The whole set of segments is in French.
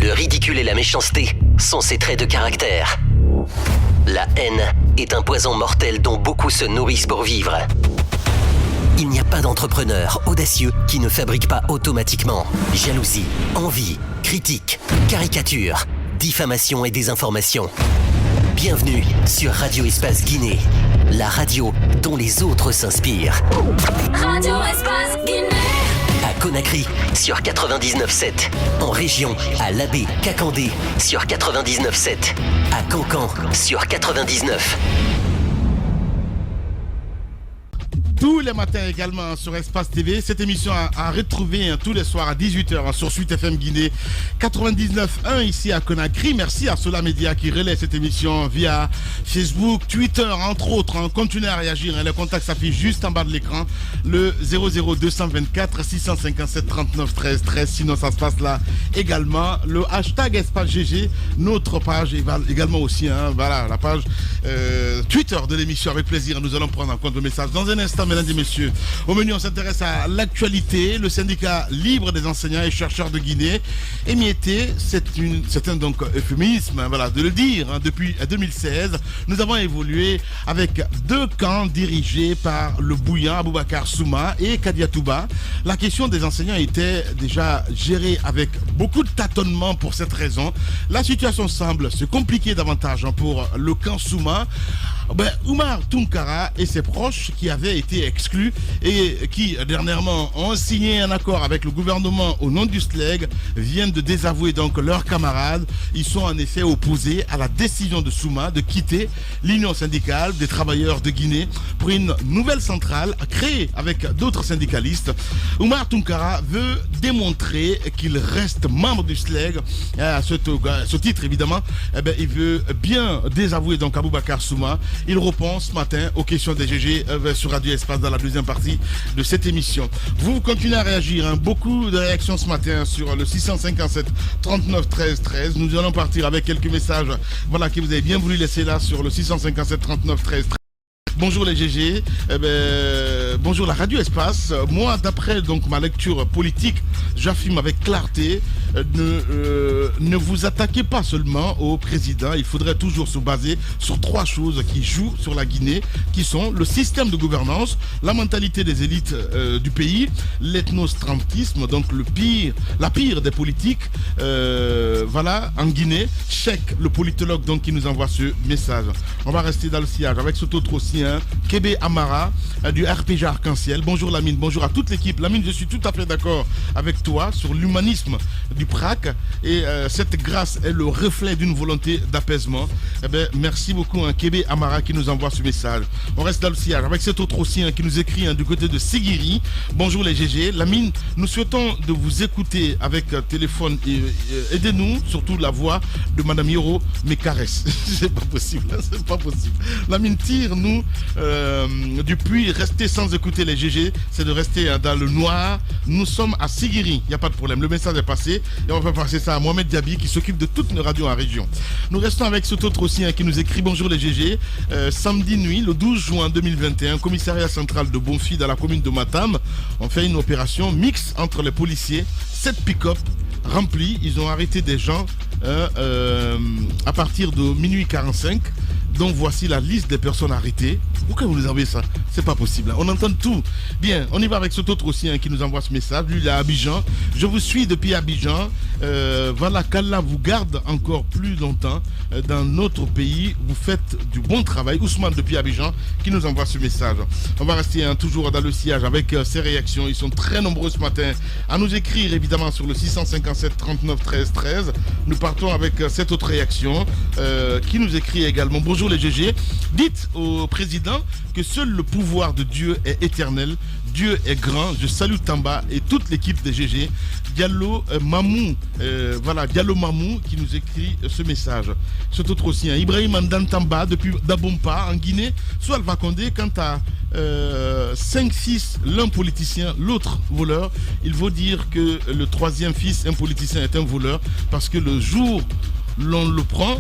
Le ridicule et la méchanceté sont ses traits de caractère. La haine est un poison mortel dont beaucoup se nourrissent pour vivre. Il n'y a pas d'entrepreneur audacieux qui ne fabrique pas automatiquement jalousie, envie, critique, caricature, diffamation et désinformation. Bienvenue sur Radio Espace Guinée, la radio dont les autres s'inspirent. Radio Espace Guinée. À Conakry, sur 99.7. En région, à Labé, Kakandé, sur 99.7. À Cancan, sur 99. Tous les matins également sur Espace TV. Cette émission à retrouver tous les soirs à 18h sur Suite FM Guinée 99.1 ici à Conakry. Merci à Sola Media qui relaie cette émission via Facebook, Twitter, entre autres. Continuez à réagir. Le contact s'affiche juste en bas de l'écran. Le 00224 657 39 13 13. Sinon, ça se passe là également. Le hashtag Espace GG, notre page également aussi. Voilà, la page Twitter de l'émission. Avec plaisir, nous allons prendre en compte le message dans un instant. Mesdames et messieurs, au menu on s'intéresse à l'actualité. Le syndicat libre des enseignants et chercheurs de Guinée, émietté, c'est un donc euphémisme, voilà, de le dire, depuis 2016. Nous avons évolué avec deux camps dirigés par le bouillant Aboubacar Souma et Kadia Touba. La question des enseignants était déjà gérée avec beaucoup de tâtonnements pour cette raison. La situation semble se compliquer davantage pour le camp Souma. Oumar Tounkara et ses proches qui avaient été exclus et qui dernièrement ont signé un accord avec le gouvernement au nom du SLEG viennent de désavouer donc leurs camarades. Ils sont en effet opposés à la décision de Souma de quitter l'Union syndicale des travailleurs de Guinée pour une nouvelle centrale créée avec d'autres syndicalistes. Oumar Tounkara veut démontrer qu'il reste membre du SLEG. À ce titre évidemment, il veut bien désavouer donc Aboubacar Souma. Il répond ce matin aux questions des GG sur Radio Espace dans la deuxième partie de cette émission. Vous continuez à réagir, beaucoup de réactions ce matin sur le 657 39 13 13. Nous allons partir avec quelques messages que vous avez bien voulu laisser là sur le 657 39 13 13. Bonjour les GG, bonjour la Radio Espace. Moi, d'après donc ma lecture politique, j'affirme avec clarté, ne vous attaquez pas seulement au président. Il faudrait toujours se baser sur trois choses qui jouent sur la Guinée, qui sont le système de gouvernance, la mentalité des élites du pays, l'ethnostrantisme, donc la pire des politiques, en Guinée. Cheikh, le politologue donc qui nous envoie ce message. On va rester dans le sillage avec cet autre aussi. Kébé Amara du RPG Arc-en-Ciel. Bonjour Lamine, bonjour à toute l'équipe. Lamine, je suis tout à fait d'accord avec toi sur l'humanisme du PRAC et cette grâce est le reflet d'une volonté d'apaisement. Merci beaucoup Kébé Amara qui nous envoie ce message. On reste dans le sillage avec cet autre aussi qui nous écrit du côté de Sigiri. Bonjour les GG. Lamine, nous souhaitons de vous écouter avec téléphone et aidez-nous, surtout la voix de Madame Hiro Mekares. C'est pas possible, c'est pas possible. Lamine, tire-nous du puits, rester sans écouter les GG, c'est de rester dans le noir. Nous sommes à Sigiri, il n'y a pas de problème, le message est passé et on va passer ça à Mohamed Diaby qui s'occupe de toutes nos radios en région. Nous restons avec cet autre aussi qui nous écrit bonjour les GG. Samedi nuit, le 12 juin 2021, commissariat central de Bonfi dans la commune de Matam, on fait une opération mixte entre les policiers, 7 pick-up remplis, ils ont arrêté des gens à partir de minuit 45. Donc voici la liste des personnes arrêtées. Pourquoi vous nous envoyez ça? C'est pas possible. On entend tout. Bien, on y va avec cet autre aussi qui nous envoie ce message. Lui, il est à Abidjan. Je vous suis depuis Abidjan. Qu'Allah vous garde encore plus longtemps dans notre pays. Vous faites du bon travail. Ousmane depuis Abidjan qui nous envoie ce message. On va rester toujours dans le sillage avec ces réactions. Ils sont très nombreux ce matin à nous écrire évidemment sur le 657 39 13 13. Nous partons avec cette autre réaction qui nous écrit également. Bonjour les GG, dites au président que seul le pouvoir de Dieu est éternel, Dieu est grand. Je salue Tamba et toute l'équipe des GG. Diallo Mamou, Diallo Mamou qui nous écrit ce message. C'est autre aussi, Ibrahim Andan Tamba depuis Dabompa en Guinée. Soit Alpha Condé, quant à 5 fils, l'un politicien, l'autre voleur. Il faut dire que le troisième fils, un politicien, est un voleur parce que le jour l'on le prend,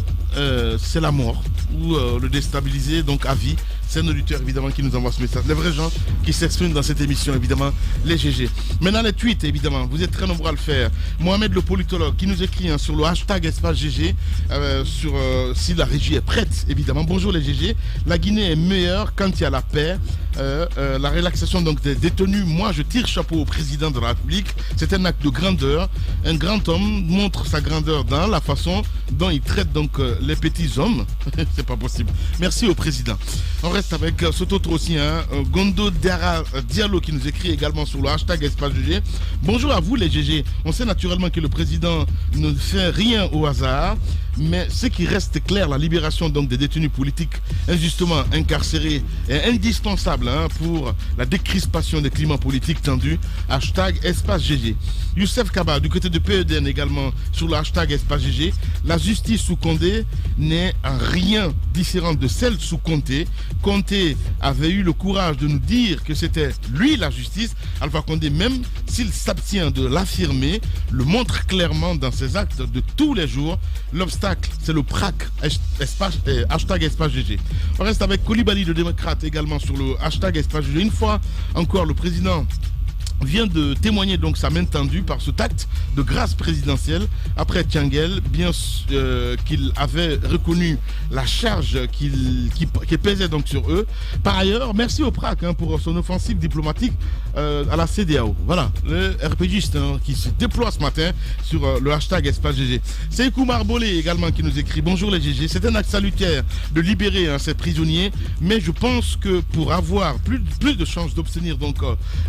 c'est la mort ou le déstabiliser donc à vie. C'est un auditeur évidemment qui nous envoie ce message. Les vrais gens qui s'expriment dans cette émission, évidemment, les GG. Maintenant les tweets, évidemment, vous êtes très nombreux à le faire. Mohamed le politologue qui nous écrit sur le hashtag espace GG si la régie est prête, évidemment. Bonjour les GG. La Guinée est meilleure quand il y a la paix. La relaxation donc des détenus, moi je tire chapeau au président de la République. C'est un acte de grandeur. Un grand homme montre sa grandeur dans la façon dont il traite donc les petits hommes. C'est pas possible. Merci au président. On reste avec cet autre aussi, Gondo Diallo qui nous écrit également sur le hashtag espace GG. Bonjour à vous les GG. On sait naturellement que le président ne fait rien au hasard, mais ce qui reste clair, la libération donc des détenus politiques injustement incarcérés est indispensable pour la décrispation des climats politiques tendus. Hashtag espace GG. Youssef Kaba du côté de PEDN également sur le hashtag espace GG. La justice sous Condé n'est en rien différente de celle sous Conté. Conté avait eu le courage de nous dire que c'était lui la justice. Alpha Condé, même s'il s'abstient de l'affirmer, le montre clairement dans ses actes de tous les jours. L'obstacle, c'est le PRAC, hashtag espace GG. On reste avec Koulibaly le démocrate également sur le hashtag espace GG. Une fois encore, le président vient de témoigner donc sa main tendue par ce acte de grâce présidentielle après Tianguel, bien qu'il avait reconnu la charge qui pesait donc sur eux. Par ailleurs, merci au PRAC pour son offensive diplomatique à la CEDEAO. Voilà, le RPGiste qui se déploie ce matin sur le hashtag espace GG. C'est Koumar Bolé également qui nous écrit: bonjour les GG, c'est un acte salutaire de libérer ces prisonniers, mais je pense que pour avoir plus de chances d'obtenir donc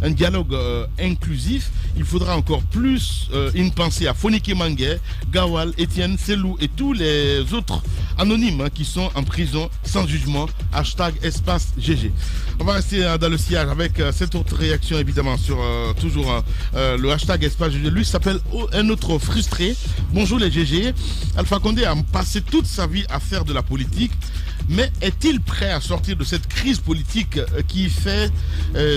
un dialogue inclusif, il faudra encore plus une pensée à Fonike Manguet, Gawal, Étienne, Selou et tous les autres anonymes qui sont en prison sans jugement. Hashtag espace GG. On va rester dans le sillage avec cette autre réaction évidemment sur toujours le hashtag espace GG. Lui s'appelle un autre frustré. Bonjour les GG. Alpha Condé a passé toute sa vie à faire de la politique, mais est-il prêt à sortir de cette crise politique qui fait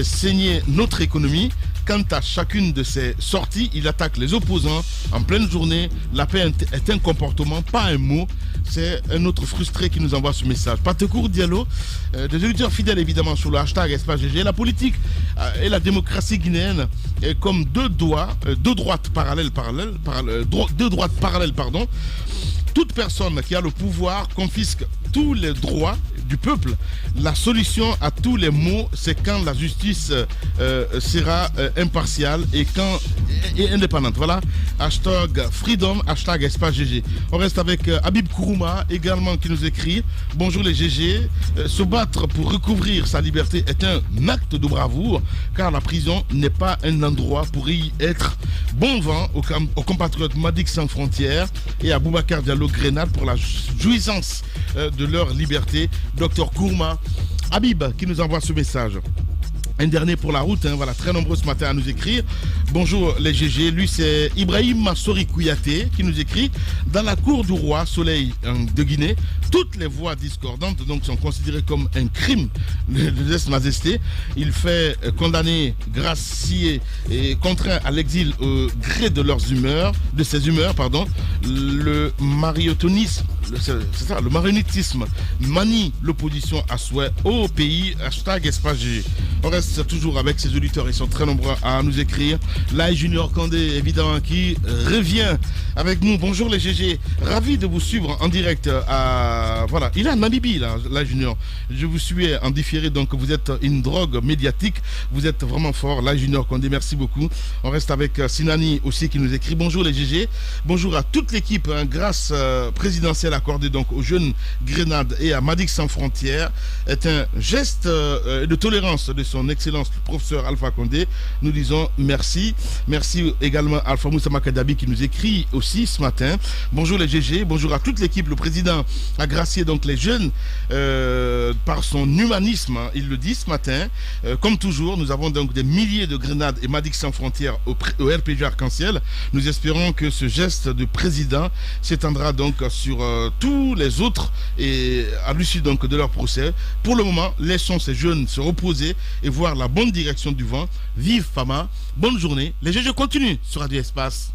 saigner notre économie? Quant à chacune de ses sorties, il attaque les opposants en pleine journée. La paix est un comportement, pas un mot. C'est un autre frustré qui nous envoie ce message. Patecourt Diallo, des auditeurs fidèles évidemment sur le hashtag espace GG. La politique et la démocratie guinéenne est comme deux droites parallèles. Toute personne qui a le pouvoir confisque tous les droits du peuple. La solution à tous les maux, c'est quand la justice sera impartiale et indépendante. Voilà, hashtag freedom, hashtag espace GG. On reste avec Habib Kourouma également qui nous écrit: bonjour les GG, se battre pour recouvrir sa liberté est un acte de bravoure, car la prison n'est pas un endroit pour y être. Bon vent aux compatriotes Madik Sans Frontières et à Boubacar Diallo Grenade pour la jouissance de leur liberté. Docteur Kourma, Habib qui nous envoie ce message. Un dernier pour la route, voilà, très nombreux ce matin à nous écrire. Bonjour les GG, lui c'est Ibrahim Massori Kouyaté qui nous écrit: dans la cour du roi Soleil de Guinée, toutes les voix discordantes donc sont considérées comme un crime de lèse-majesté. Il fait condamner, gracier et contraint à l'exil au gré de ses humeurs, le marionnisme, c'est ça, le marionnisme manie l'opposition à souhait au pays. Hashtag espace GG. On reste toujours avec ces auditeurs, ils sont très nombreux à nous écrire. Lai Junior Condé, évidemment, qui revient avec nous. Bonjour les GG, ravi de vous suivre en direct voilà, il est à Namibie, Lai Junior. Je vous suis en différé, donc vous êtes une drogue médiatique. Vous êtes vraiment fort, Lai Junior Condé, merci beaucoup. On reste avec Sinani aussi qui nous écrit: bonjour les GG, bonjour à toute l'équipe, grâce présidentielle accordée donc aux jeunes Grenade et à Madik Sans Frontières est un geste de tolérance de son excellence le professeur Alpha Condé. Nous disons merci. Merci également à Alpha Moussa Makadabi qui nous écrit aussi ce matin: bonjour les GG, bonjour à toute l'équipe. Le président a gracié donc les jeunes par son humanisme, il le dit ce matin. Comme toujours, nous avons donc des milliers de Grenades et Madik Sans Frontières au RPG Arc-en-Ciel. Nous espérons que ce geste du président s'étendra donc sur tous les autres et à l'issue donc de leur procès. Pour le moment, laissons ces jeunes se reposer et voir la bonne direction du vent. Vive Fama, bonne journée. Les GG continuent sur Radio Espace.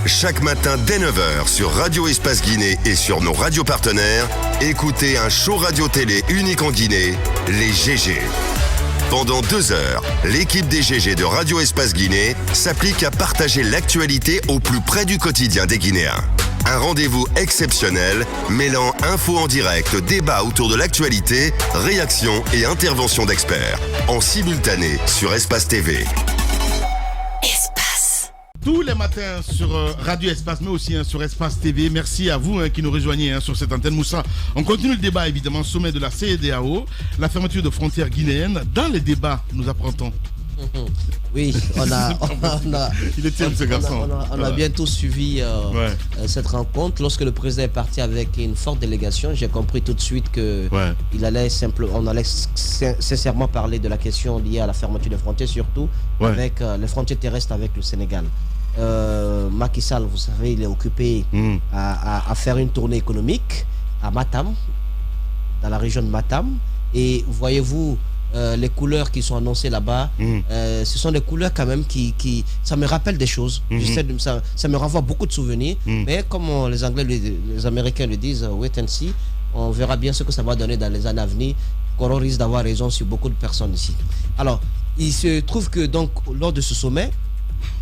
Chaque matin dès 9h sur Radio Espace Guinée et sur nos radios partenaires, écoutez un show radio-télé unique en Guinée, les GG. Pendant 2 heures, l'équipe des GG de Radio Espace Guinée s'applique à partager l'actualité au plus près du quotidien des Guinéens. Un rendez-vous exceptionnel mêlant infos en direct, débats autour de l'actualité, réactions et interventions d'experts. En simultané sur Espace TV. Tous les matins sur Radio Espace, mais aussi sur Espace TV. Merci à vous qui nous rejoignez sur cette antenne. Moussa, on continue le débat évidemment, sommet de la CEDEAO, la fermeture de frontières guinéennes. Dans les débats, nous apprend-on? Oui, on a bien tous suivi cette rencontre. Lorsque le président est parti avec une forte délégation, j'ai compris tout de suite que on allait sincèrement parler de la question liée à la fermeture des frontières, surtout avec les frontières terrestres avec le Sénégal. Macky Sall, vous savez, il est occupé à faire une tournée économique à Matam, dans la région de Matam. Et voyez-vous, les couleurs qui sont annoncées là-bas, ce sont des couleurs quand même qui ça me rappelle des choses. Ça me renvoie beaucoup de souvenirs. Mais comme les Anglais, les Américains le disent, wait and see, on verra bien ce que ça va donner dans les années à venir. Qu'on risque d'avoir raison sur beaucoup de personnes ici. Alors, il se trouve que donc lors de ce sommet,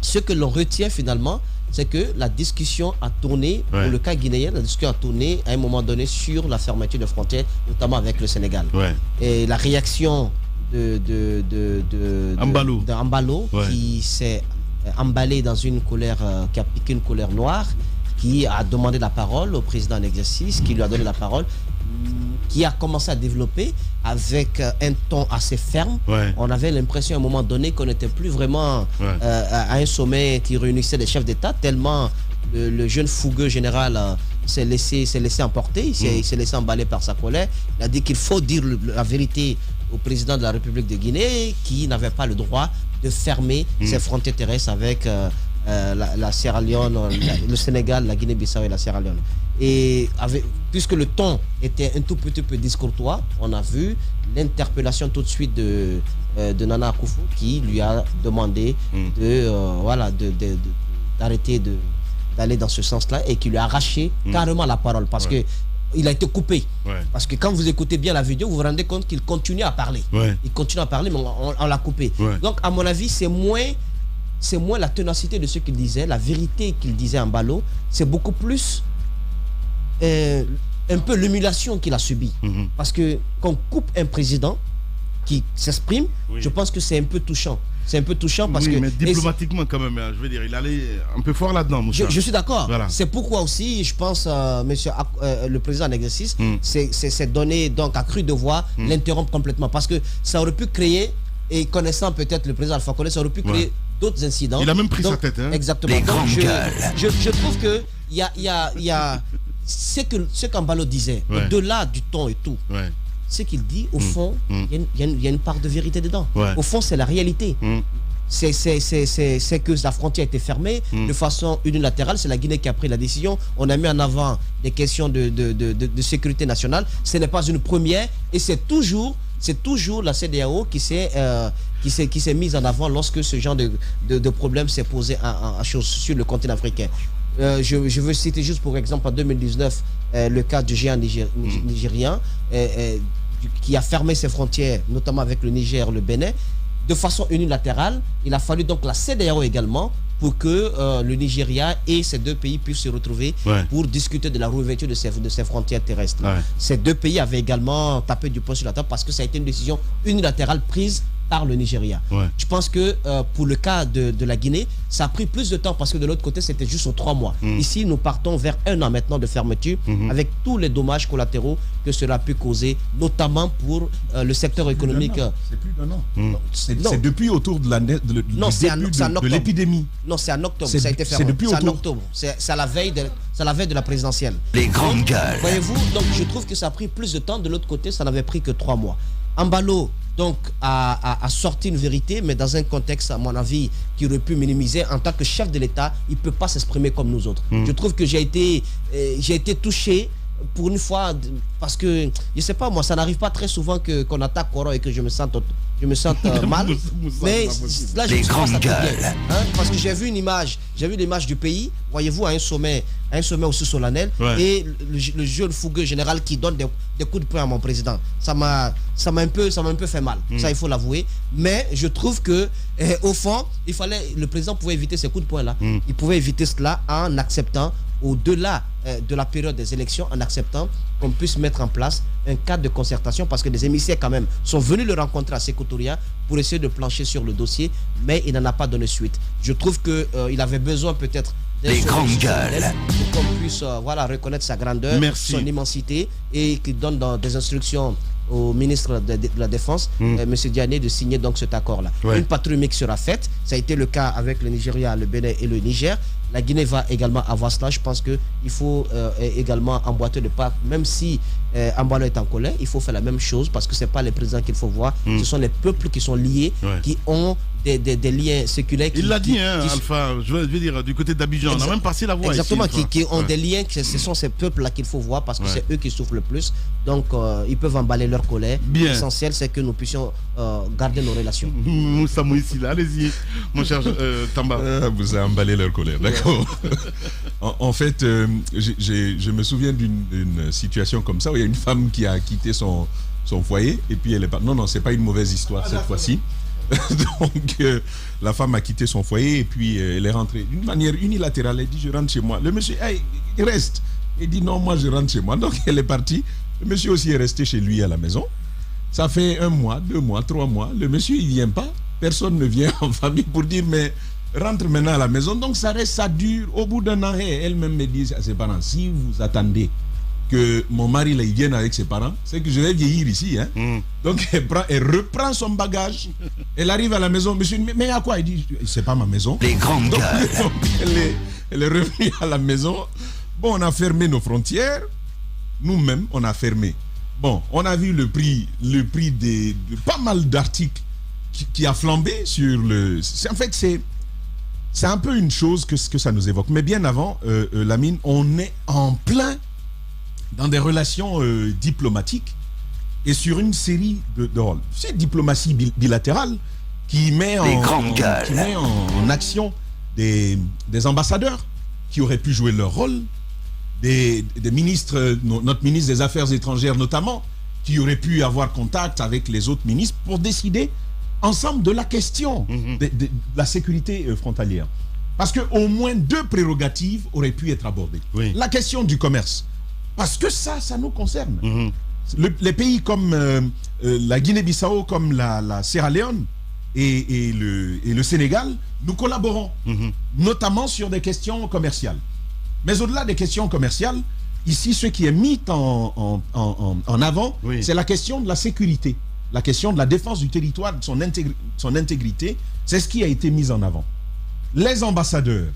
ce que l'on retient finalement, c'est que la discussion a tourné, pour le cas guinéen, la discussion a tourné à un moment donné sur la fermeture des frontières, notamment avec le Sénégal. Et la réaction d'Ambalo, qui s'est emballé dans une colère, qui a piqué une colère noire, qui a demandé la parole au président en exercice, qui lui a donné la parole, qui a commencé à développer avec un ton assez ferme. On avait l'impression à un moment donné qu'on n'était plus vraiment à un sommet qui réunissait des chefs d'État, tellement le jeune fougueux général s'est laissé emporter, il s'est laissé emballer par sa colère. Il a dit qu'il faut dire la vérité au président de la République de Guinée, qui n'avait pas le droit de fermer ses frontières terrestres avec la Sierra Leone, le Sénégal, la Guinée-Bissau et la Sierra Leone. Et puisque le ton était un tout petit peu discourtois, on a vu l'interpellation tout de suite de Nana Akufo, qui lui a demandé d'arrêter d'aller dans ce sens-là, et qui lui a arraché carrément la parole, parce que il a été coupé. Parce que quand vous écoutez bien la vidéo, vous vous rendez compte qu'il continue à parler. Il continue à parler, mais on l'a coupé. Donc, à mon avis, c'est moins la ténacité de ce qu'il disait, la vérité qu'il disait en ballot, c'est beaucoup plus un peu l'humiliation qu'il a subie. Parce que quand on coupe un président qui s'exprime, je pense que c'est un peu touchant. C'est un peu touchant parce que... mais diplomatiquement quand même, je veux dire, il allait un peu fort là-dedans. Je suis d'accord. C'est pourquoi aussi, je pense, le président en exercice s'est donné, donc, a cru devoir l'interrompre complètement. Parce que ça aurait pu créer, et connaissant peut-être le président Alpha Condé, ça aurait pu créer d'autres incidents. Il a même pris sa tête. Exactement. Donc, je trouve que il y a ce qu'Ambalo disait, au-delà du ton et tout. Ce qu'il dit, au fond, il y a une part de vérité dedans. Au fond, c'est la réalité. C'est que la frontière a été fermée de façon unilatérale. C'est la Guinée qui a pris la décision. On a mis en avant des questions de sécurité nationale. Ce n'est pas une première, et c'est toujours la CEDEAO qui s'est mise en avant lorsque ce genre de problème s'est posé sur le continent africain. Je veux citer juste pour exemple en 2019 le cas du géant nigérien qui a fermé ses frontières, notamment avec le Niger, le Bénin, de façon unilatérale. Il a fallu donc la CEDEAO également pour que le Nigeria et ces deux pays puissent se retrouver pour discuter de la réouverture de ces frontières terrestres. Ces deux pays avaient également tapé du poing sur la table parce que ça a été une décision unilatérale prise par le Nigeria. Je pense que pour le cas de la Guinée, ça a pris plus de temps parce que de l'autre côté, c'était juste aux 3 mois. Ici, nous partons vers 1 an maintenant de fermeture avec tous les dommages collatéraux que cela a pu causer, notamment pour le secteur économique. C'est plus d'1 an. C'est depuis autour de l'épidémie. Non, c'est en octobre. Ça a été fermé. C'est en octobre. C'est à la veille de la présidentielle. Les grandes gueules. Voyez-vous, donc je trouve que ça a pris plus de temps. De l'autre côté, ça n'avait pris que 3 mois. Ambalo donc a sorti une vérité, mais dans un contexte, à mon avis, qui aurait pu minimiser. En tant que chef de l'État, il ne peut pas s'exprimer comme nous autres. Je trouve que j'ai été touché pour une fois, parce que, je ne sais pas, moi, ça n'arrive pas très souvent qu'on attaque Koro et que je me sente mal. Mais là, je me suis constaté bien. Parce que j'ai vu une image j'ai vu l'image du pays, voyez-vous, à un sommet aussi solennel, et le jeune fougueux général qui donne des coups de poing à mon président. Ça m'a un peu fait mal, ça il faut l'avouer. Mais je trouve que au fond, le président pouvait éviter ces coups de poing là. Il pouvait éviter cela en acceptant, au-delà de la période des élections, en acceptant qu'on puisse mettre en place un cadre de concertation, parce que des émissaires quand même sont venus le rencontrer à Sékou Touré pour essayer de plancher sur le dossier, mais il n'en a pas donné suite. Je trouve qu'il avait besoin peut-être des grandes gueules pour qu'on puisse reconnaître sa grandeur, son immensité, et qu'il donne des instructions au ministre de la Défense, M. Diané, de signer donc cet accord-là. Une patrouille mixte sera faite. Ça a été le cas avec le Nigeria, le Bénin et le Niger. La Guinée va également avoir cela. Je pense qu'il faut également emboîter le pas. Même si Ambalo est en colère, il faut faire la même chose, parce que ce n'est pas les présidents qu'il faut voir. Ce sont les peuples qui sont liés, qui ont des liens séculaires. Il l'a dit, Alpha, je veux dire, du côté d'Abidjan. On a même passé la voix. Exactement, ici, qui ont des liens. Ce sont ces peuples-là qu'il faut voir, parce que c'est eux qui souffrent le plus. Donc, ils peuvent emballer leur colère. L'essentiel, c'est que nous puissions garder nos relations. Moussa Mouissi, allez-y, mon cher Tamba. Vous avez emballé leur colère, d'accord. En fait, je me souviens d'une situation comme ça, où il y a une femme qui a quitté son foyer, et puis elle est pas. Non, c'est pas une mauvaise histoire cette fois-ci. Donc la femme a quitté son foyer, et puis elle est rentrée d'une manière unilatérale. Elle dit: je rentre chez moi. Le monsieur, il reste. Il dit: non, moi je rentre chez moi. Donc elle est partie. Le monsieur aussi est resté chez lui à la maison. Ça fait 1 mois, 2 mois, 3 mois. Le monsieur, il vient pas. Personne ne vient en famille pour dire: mais rentre maintenant à la maison. Donc ça reste, ça dure. Au bout d'1 an, elle-même me dit à ses parents: si vous attendez que mon mari là, il vienne avec ses parents, c'est que je vais vieillir ici. Donc elle reprend son bagage. Elle arrive à la maison. Monsieur, mais à quoi? Il dit: c'est pas ma maison. Les grandes gueules. Donc, elle est revenue à la maison. Bon, on a fermé nos frontières. Nous-mêmes, on a fermé. Bon, on a vu le prix de pas mal d'articles qui a flambé sur le... En fait, c'est un peu une chose que ça nous évoque. Mais bien avant, Lamine, on est en plein dans des relations diplomatiques et sur une série de rôles. C'est diplomatie bilatérale qui met en action des ambassadeurs qui auraient pu jouer leur rôle, des ministres, notre ministre des Affaires étrangères notamment, qui auraient pu avoir contact avec les autres ministres pour décider ensemble de la question de la sécurité frontalière. Parce qu'au moins 2 prérogatives auraient pu être abordées. La question du commerce, parce que ça nous concerne. Les pays comme la Guinée-Bissau, comme la Sierra Leone et le Sénégal, nous collaborons, notamment sur des questions commerciales. Mais au-delà des questions commerciales, ici, ce qui est mis en avant, c'est la question de la sécurité, la question de la défense du territoire, de son intégrité. C'est ce qui a été mis en avant. Les ambassadeurs,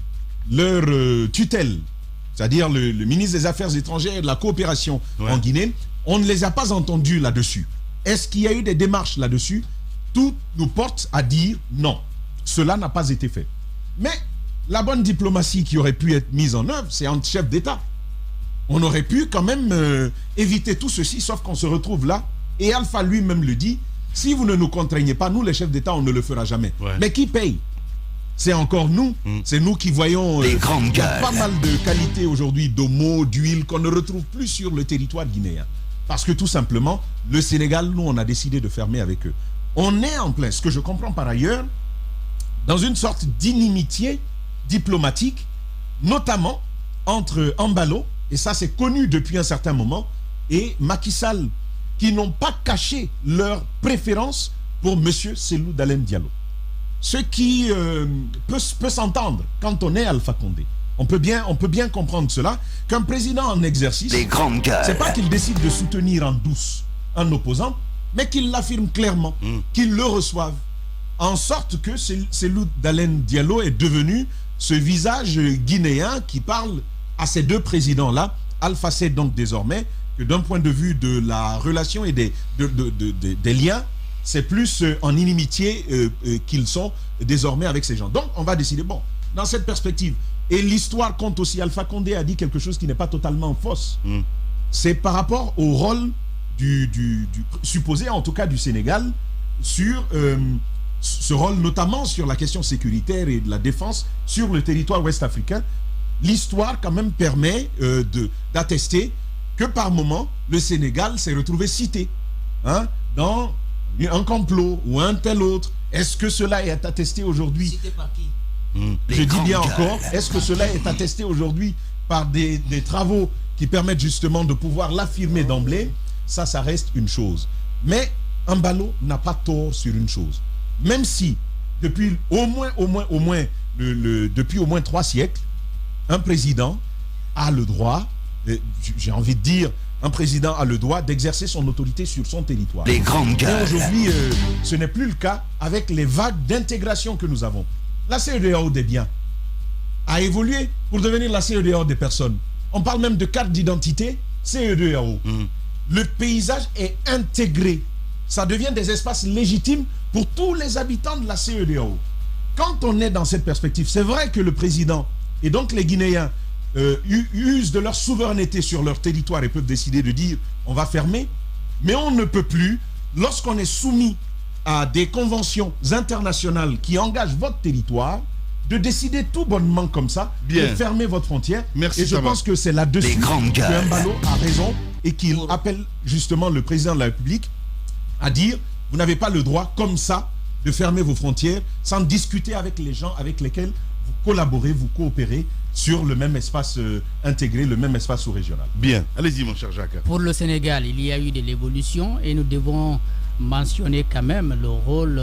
leur tutelle, c'est-à-dire le ministre des Affaires étrangères et de la coopération en Guinée, on ne les a pas entendus là-dessus. Est-ce qu'il y a eu des démarches là-dessus? Tout nous porte à dire non. Cela n'a pas été fait. Mais la bonne diplomatie qui aurait pu être mise en œuvre, c'est entre chefs d'État. On aurait pu quand même éviter tout ceci, sauf qu'on se retrouve là. Et Alpha lui-même le dit: si vous ne nous contraignez pas, nous les chefs d'État, on ne le fera jamais. Mais qui paye? C'est encore nous. C'est nous qui voyons pas mal de qualités aujourd'hui d'homo, d'huile qu'on ne retrouve plus sur le territoire guinéen. Parce que tout simplement, le Sénégal, nous, on a décidé de fermer avec eux. On est en plein, ce que je comprends par ailleurs, dans une sorte d'inimitié diplomatique, notamment entre Ambalo, et ça c'est connu depuis un certain moment, et Macky Sall, qui n'ont pas caché leur préférence pour M. Cellou Dalein Diallo. Ce qui peut s'entendre quand on est Alpha Condé. On peut bien comprendre cela, qu'un président en exercice, c'est pas qu'il décide de soutenir en douce un opposant, mais qu'il l'affirme clairement, qu'il le reçoive, en sorte que Cellou Dalein Diallo est devenu ce visage guinéen qui parle à ces 2 présidents-là. Alpha sait donc désormais que d'un point de vue de la relation et des liens, c'est plus en inimitié qu'ils sont désormais avec ces gens. Donc on va décider, bon, dans cette perspective, et l'histoire compte aussi, Alpha Condé a dit quelque chose qui n'est pas totalement fausse. C'est par rapport au rôle du supposé, en tout cas du Sénégal, sur ce rôle, notamment sur la question sécuritaire et de la défense sur le territoire ouest africain, l'histoire quand même permet d'attester que par moment, le Sénégal s'est retrouvé cité dans un complot ou un tel autre. Est-ce que cela est attesté aujourd'hui? Cité par qui? Je dis bien encore, est-ce que cela est attesté aujourd'hui par des travaux qui permettent justement de pouvoir l'affirmer d'emblée? Ça reste une chose. Mais Embalo n'a pas tort sur une chose. Même si, depuis au moins depuis au moins 3 siècles, un président a le droit, j'ai envie de dire, un président a le droit d'exercer son autorité sur son territoire. Les grandes gueules. Aujourd'hui, ce n'est plus le cas avec les vagues d'intégration que nous avons. La CEDEAO des biens a évolué pour devenir la CEDEAO des personnes. On parle même de carte d'identité CEDEAO. Le paysage est intégré. Ça devient des espaces légitimes pour tous les habitants de la CEDEAO. Quand on est dans cette perspective, c'est vrai que le président et donc les Guinéens usent de leur souveraineté sur leur territoire et peuvent décider de dire on va fermer, mais on ne peut plus, lorsqu'on est soumis à des conventions internationales qui engagent votre territoire, de décider tout bonnement comme ça, de fermer votre frontière. Merci, et je pense que c'est là-dessus que Embalo a raison et qu'il appelle justement le président de la République à dire vous n'avez pas le droit comme ça de fermer vos frontières sans discuter avec les gens avec lesquels vous collaborez, vous coopérez sur le même espace intégré, le même espace sous-régional. Bien, allez-y mon cher Jacques. Pour le Sénégal, il y a eu de l'évolution et nous devons mentionner quand même le rôle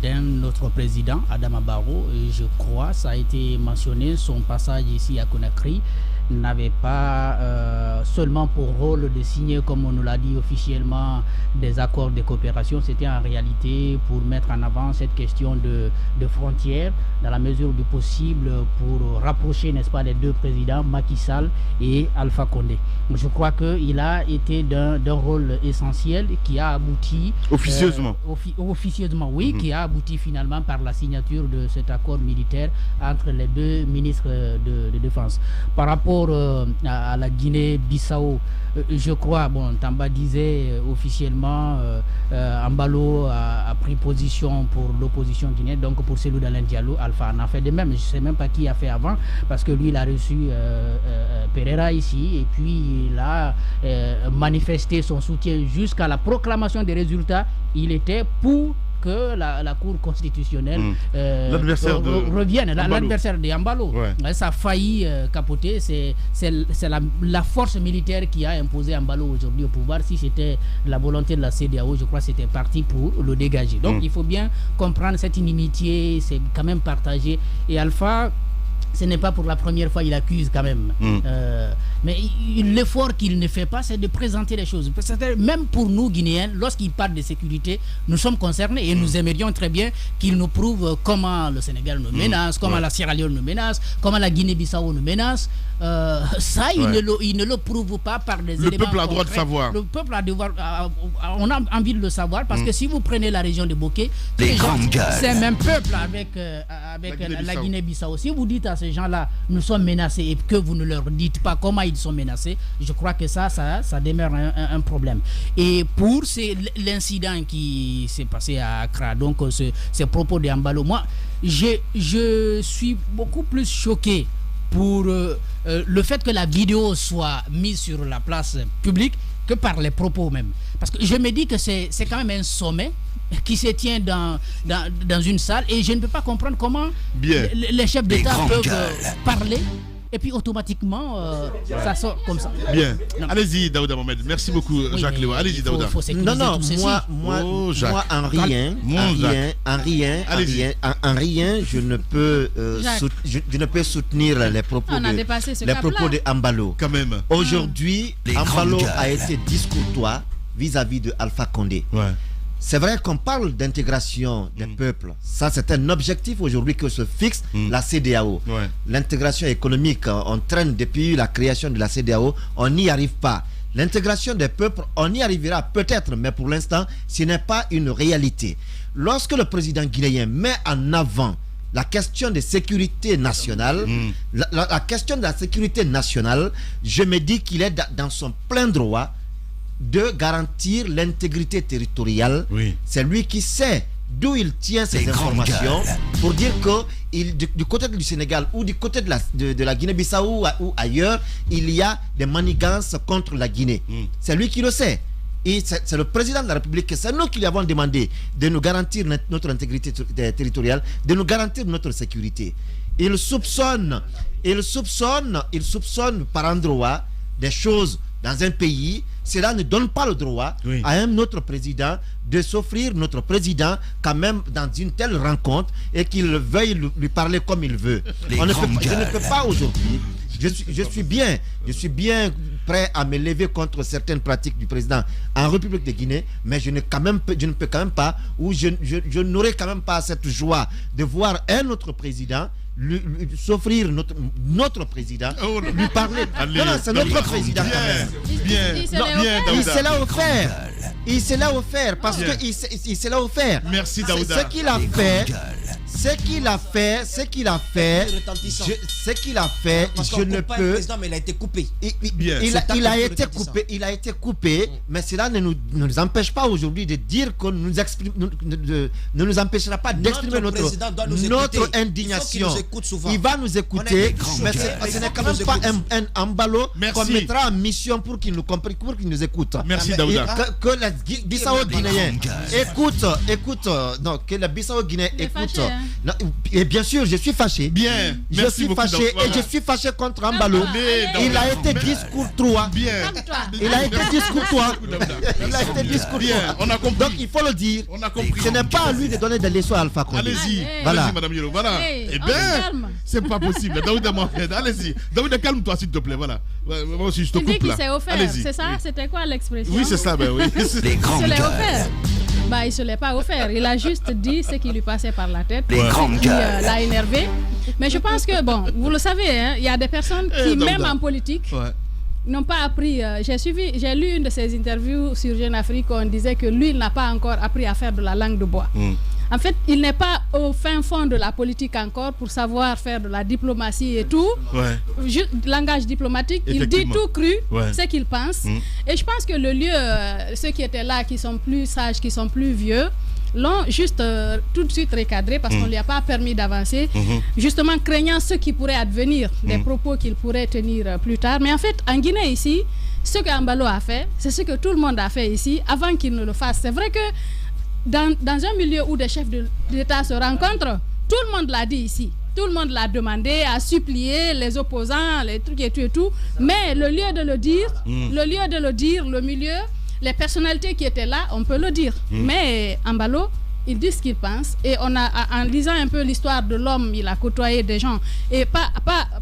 d'un autre président, Adama Barrow. Je crois, ça a été mentionné, son passage ici à Conakry n'avait pas seulement pour rôle de signer, comme on nous l'a dit officiellement, des accords de coopération. C'était en réalité pour mettre en avant cette question de frontières dans la mesure du possible pour rapprocher, n'est-ce pas, les deux présidents, Macky Sall et Alpha Condé. Je crois qu'il a été d'un rôle essentiel qui a abouti officieusement. Officieusement, oui, qui a abouti finalement par la signature de cet accord militaire entre les deux ministres de défense. Par rapport à la Guinée-Bissau, je crois, bon, Tamba disait officiellement, Embalo a pris position pour l'opposition guinéenne, donc pour celui d'Alain Diallo, Alpha en a fait de même. Je ne sais même pas qui a fait avant, parce que lui, il a reçu Pereira ici, et puis il a manifesté son soutien jusqu'à la proclamation des résultats. Il était pour que la Cour constitutionnelle revienne, l'adversaire de Embalo. Ouais. Ça a failli capoter. C'est la force militaire qui a imposé Embalo aujourd'hui au pouvoir. Si c'était la volonté de la CEDEAO, je crois que c'était parti pour le dégager. Donc il faut bien comprendre cette inimitié, c'est quand même partagé. Et Alpha, ce n'est pas pour la première fois, il accuse quand même. Mais l'effort qu'il ne fait pas, c'est de présenter les choses. Même pour nous, Guinéens, lorsqu'il parle de sécurité, nous sommes concernés et nous aimerions très bien qu'il nous prouve comment le Sénégal nous menace, comment la Sierra Leone nous menace, comment la Guinée-Bissau nous menace. Ça, il ne le prouve pas par des éléments. Le peuple a le droit de savoir. Le peuple on a envie de le savoir parce que si vous prenez la région de Bokeh, c'est le même peuple avec la Guinée-Bissau. Si vous dites à ces gens-là, nous sommes menacés et que vous ne leur dites pas comment ils sont menacés, je crois que ça demeure un problème. Et pour l'incident qui s'est passé à Accra, donc ces propos de Embalo, moi, je suis beaucoup plus choqué pour le fait que la vidéo soit mise sur la place publique que par les propos même. Parce que je me dis que c'est quand même un sommet qui se tient dans une salle et je ne peux pas comprendre comment les chefs d'État peuvent parler et puis automatiquement ça sort comme ça. Bien. Allez-y Daouda Mohamed. Merci beaucoup Jacques Léo. Allez-y Daouda. Non, moi en rien je ne peux soutenir les propos de Embalo. Quand même. Aujourd'hui, Embalo a été discourtois vis-à-vis de Alpha Condé. Ouais. C'est vrai qu'on parle d'intégration des peuples. Ça, c'est un objectif aujourd'hui que se fixe la CEDEAO. Ouais. L'intégration économique, on traîne depuis la création de la CEDEAO, on n'y arrive pas. L'intégration des peuples, on y arrivera peut-être, mais pour l'instant, ce n'est pas une réalité. Lorsque le président guinéen met en avant la question de sécurité nationale, la question de la sécurité nationale, je me dis qu'il est dans son plein droit de garantir l'intégrité territoriale. Oui. C'est lui qui sait d'où il tient ces informations pour dire que du côté du Sénégal ou du côté de la Guinée-Bissau ou ailleurs, il y a des manigances contre la Guinée. C'est lui qui le sait. Et c'est le président de la République, c'est nous qui lui avons demandé de nous garantir notre intégrité territoriale, de nous garantir notre sécurité. Il soupçonne par endroit des choses dans un pays. Cela ne donne pas le droit à un autre président de s'offrir notre président quand même dans une telle rencontre et qu'il veuille lui parler comme il veut. Je ne peux pas aujourd'hui. Je suis bien prêt à me lever contre certaines pratiques du président en République de Guinée, mais je ne peux quand même pas, ou je n'aurai quand même pas cette joie de voir un autre président s'offrir notre président, lui parler. Allez, non, c'est notre président. Il s'est là offert parce que il s'est là offert. Merci Daouda. Ce qu'il a fait, je ne peux. Président, mais il a été coupé. Il a été coupé, mais cela ne nous empêche pas aujourd'hui de dire que ne nous empêchera pas d'exprimer notre indignation. Il va nous écouter, mais ce n'est quand même pas un ballot qu'on mettra en mission pour qu'il nous écoute. Merci Daouda. Que la Bissau guinéen écoute, que la Bissau guinéen écoute. Et bien sûr, je suis fâché. Je suis fâché contre Ambalo. Il a été discourtois. Il a été discourtois. On a compris. Donc il faut le dire. Ce n'est pas à lui de donner des leçons à Alpha Condé. Allez-y, Madame Yolo. Voilà. Eh bien, c'est pas possible. Daouda Mohamed, allez-y. Daouda, calme-toi s'il te plaît. Voilà. Moi aussi, je te coupe là. Il dit qu'il s'est offert. C'est ça? C'était quoi l'expression? Oui, c'est ça. Oui. Il se l'est offert. Il se l'est pas offert. Il a juste dit ce qui lui passait par la tête. Qui l'a énervé. Mais je pense que, vous le savez, il y a des personnes qui, même en politique, n'ont pas appris. J'ai lu une de ses interviews sur Jeune Afrique où on disait que lui, il n'a pas encore appris à faire de la langue de bois. En fait, il n'est pas au fin fond de la politique encore pour savoir faire de la diplomatie et tout. Langage diplomatique, il dit tout cru, ce qu'il pense. Et je pense que le lieu, ceux qui étaient là, qui sont plus sages, qui sont plus vieux, l'ont juste tout de suite recadré parce qu'on ne lui a pas permis d'avancer, justement craignant ce qui pourrait advenir, des propos qu'il pourrait tenir plus tard. Mais en fait, en Guinée ici, ce qu'Ambalo a fait, c'est ce que tout le monde a fait ici avant qu'il ne le fasse. C'est vrai que dans un milieu où des chefs d'État se rencontrent, tout le monde l'a dit ici. Tout le monde l'a demandé, a supplié les opposants, les trucs et tout. Mais le lieu de le dire, le milieu, les personnalités qui étaient là, on peut le dire. Mais Ambalo, il dit ce qu'il pense. Et en lisant un peu l'histoire de l'homme, il a côtoyé des gens. Et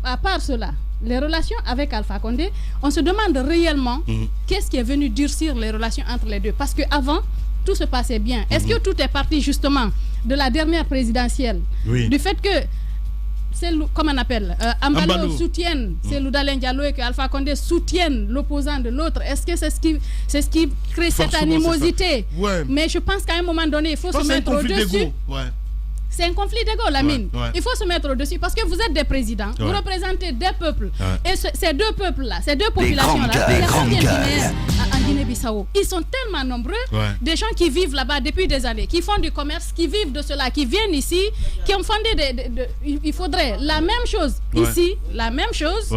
à part cela, les relations avec Alpha Condé, on se demande réellement qu'est-ce qui est venu durcir les relations entre les deux. Parce qu'avant, tout se passait bien. Est-ce que tout est parti justement de la dernière présidentielle, du fait que comme on appelle, Ambalo soutienne Cellou-Dalein Diallo et que Alpha Condé soutienne l'opposant de l'autre? Est-ce que c'est ce qui crée cette animosité? Mais je pense qu'à un moment donné, il faut se mettre au-dessus. C'est un conflit d'ego, Lamine. Il faut se mettre au-dessus parce que vous êtes des présidents, vous représentez des peuples. Et ces deux peuples-là, ces deux populations-là, il y a combien de Guinéens en Guinée-Bissau? Ils sont tellement nombreux, des gens qui vivent là-bas depuis des années, qui font du commerce, qui vivent de cela, qui viennent ici, qui ont fondé il faudrait la même chose ici, la même chose.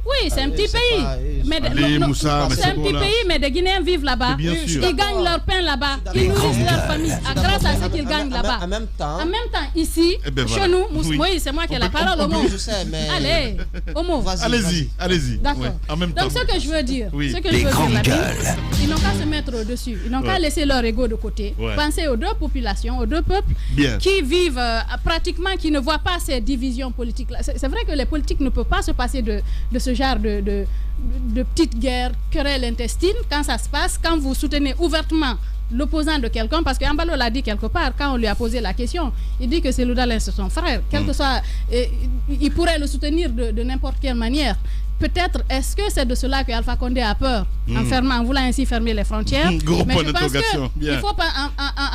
Oui, c'est un petit pays. C'est un petit pays, mais des Guinéens vivent là-bas. Ils gagnent leur pain là-bas. Ils nourrissent leur famille grâce à ce qu'ils gagnent là-bas. En même temps, ici, chez nous, oui, c'est moi qui ai la parole, Omo. Allez, Omo. Allez-y. D'accord. Donc, ce que je veux dire, là, ils n'ont qu'à se mettre au-dessus. Ils n'ont qu'à laisser leur ego de côté. Penser aux deux populations, aux deux peuples qui vivent pratiquement, qui ne voient pas ces divisions politiques-là. C'est vrai que les politiques ne peuvent pas se passer de ce genre de petites guerres, querelles intestines, quand ça se passe, quand vous soutenez ouvertement l'opposant de quelqu'un, parce qu'Ambalo l'a dit quelque part, quand on lui a posé la question, il dit que Cellou-Dalein c'est son frère, quel que soit, il pourrait le soutenir de n'importe quelle manière. Peut-être, est-ce que c'est de cela que Alpha Condé a peur? en voulant ainsi fermer les frontières. Gros Mais point je pense d'interrogation. qu'il faut pas,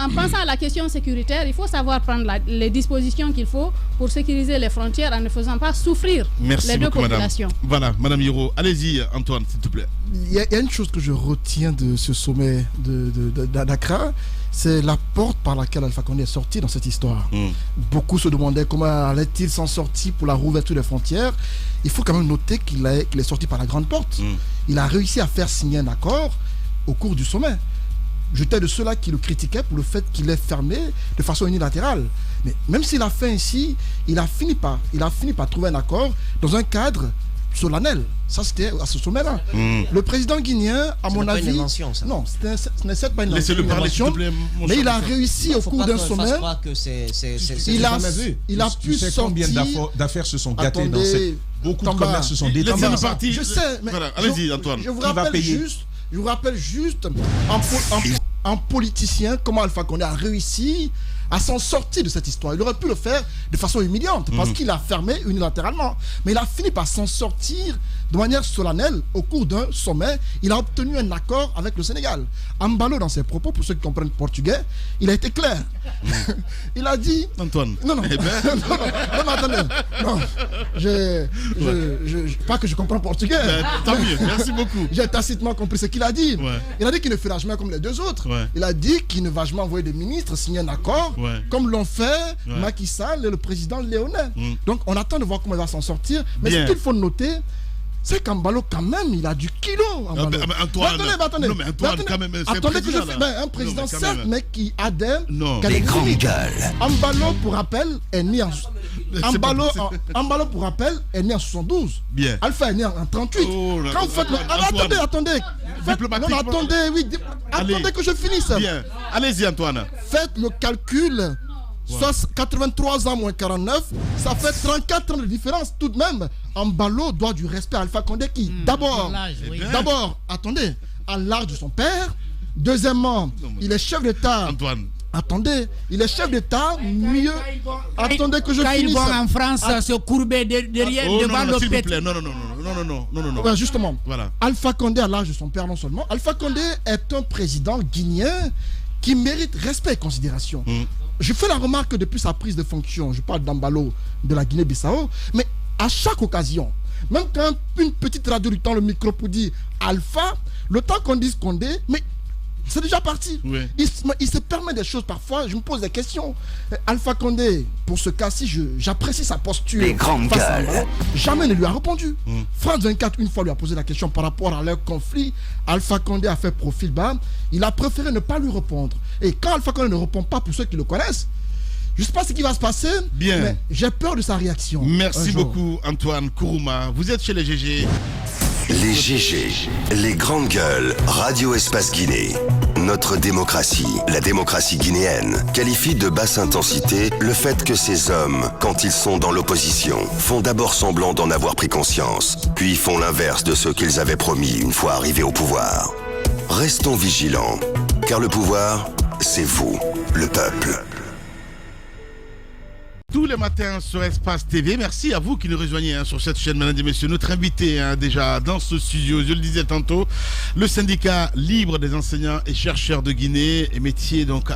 en pensant à la question sécuritaire, il faut savoir prendre les dispositions qu'il faut pour sécuriser les frontières en ne faisant pas souffrir les deux populations. Madame. Voilà, Madame Hiro. Allez-y, Antoine, s'il te plaît. Il y a une chose que je retiens de ce sommet d'Accra, c'est la porte par laquelle Alpha Condé est sorti dans cette histoire. Beaucoup se demandaient comment allait-il s'en sortir pour la rouverture des frontières. Il faut quand même noter qu'il est sorti par la grande porte. Il a réussi à faire signer un accord au cours du sommet. J'étais de ceux-là qui le critiquaient pour le fait qu'il est fermé de façon unilatérale. Mais même s'il a fait ainsi, il a fini par trouver un accord dans un cadre solennel. Ça, c'était à ce sommet-là. Le président guinéen, à mon avis... Pas une invention, ça. Non, ce n'est pas une invention. Mais il a réussi au cours d'un sommet... Il a pu sortir... Combien d'affaires se sont gâtées dans cette... Beaucoup de commerces se sont détruits. Je sais, mais... Voilà, allez-y, Antoine. Je vous rappelle juste en politicien comment Alpha Condé a réussi à s'en sortir de cette histoire. Il aurait pu le faire de façon humiliante parce qu'il a fermé unilatéralement. Mais il a fini par s'en sortir de manière solennelle au cours d'un sommet. Il a obtenu un accord avec le Sénégal. Ambalo, dans ses propos, pour ceux qui comprennent portugais, il a été clair. Il a dit... Antoine. Non, attendez. Non, pas que je comprends portugais. Tant mieux, merci beaucoup. J'ai tacitement compris ce qu'il a dit. Ouais. Il a dit qu'il ne fera jamais comme les deux autres. Ouais. Il a dit qu'il ne va jamais envoyer des ministres signer un accord comme l'ont fait Macky Sall et le président Léonel. Donc on attend de voir comment il va s'en sortir. Mais ce qu'il faut noter, c'est qu'Ambalo, quand même, il a du kilo. Antoine, attendez. Non, mais Antoine, quand même, c'est attendez que je fais un président, certes, mais qui adhère. Les grandes gueules. Ambalo, pour rappel, est né en... Ambalo, pour rappel, est né en 72. Bien. Alpha est né en 38. Quand vous faites... Attendez. Attendez que je finisse. Bien. Allez-y, Antoine. Faites le calcul. 83 ans moins 49, ça fait 34 ans de différence tout de même. Ambalo doit du respect à Alpha Condé qui, d'abord, attendez, à l'âge de son père. Deuxièmement, il est chef d'État. Antoine. Attendez, il est chef d'État, mieux... Attendez que je finisse. Quand ils vont en France se courber derrière, devant le pète. Non. Ouais, justement, voilà. Alpha Condé, à l'âge de son père non seulement, Alpha Condé est un président guinéen qui mérite respect et considération. Je fais la remarque que depuis sa prise de fonction, je parle d'Ambalo de la Guinée-Bissau, mais à chaque occasion, même quand une petite radio lui tend le micro pour dire Alpha, le temps qu'on dise Condé, mais c'est déjà parti. Oui. Il se permet des choses parfois, je me pose des questions. Alpha Condé, pour ce cas-ci, j'apprécie sa posture. Les grandes gueules. Jamais ne lui a répondu. France 24, une fois, lui a posé la question par rapport à leur conflit. Alpha Condé a fait profil bas. Il a préféré ne pas lui répondre. Et quand Alpha Condé ne répond pas, pour ceux qui le connaissent, je ne sais pas ce qui va se passer. Bien. Mais j'ai peur de sa réaction. Merci beaucoup, Antoine Kourouma. Vous êtes chez les GG. Les GG, les grandes gueules, Radio Espace Guinée. Notre démocratie, la démocratie guinéenne, qualifie de basse intensité le fait que ces hommes, quand ils sont dans l'opposition, font d'abord semblant d'en avoir pris conscience, puis font l'inverse de ce qu'ils avaient promis une fois arrivés au pouvoir. Restons vigilants, car le pouvoir, c'est vous, le peuple. Tous les matins sur Espace TV. Merci à vous qui nous rejoignez sur cette chaîne, mesdames et messieurs. Notre invité déjà dans ce studio, je le disais tantôt, le syndicat libre des enseignants et chercheurs de Guinée et métier. Donc,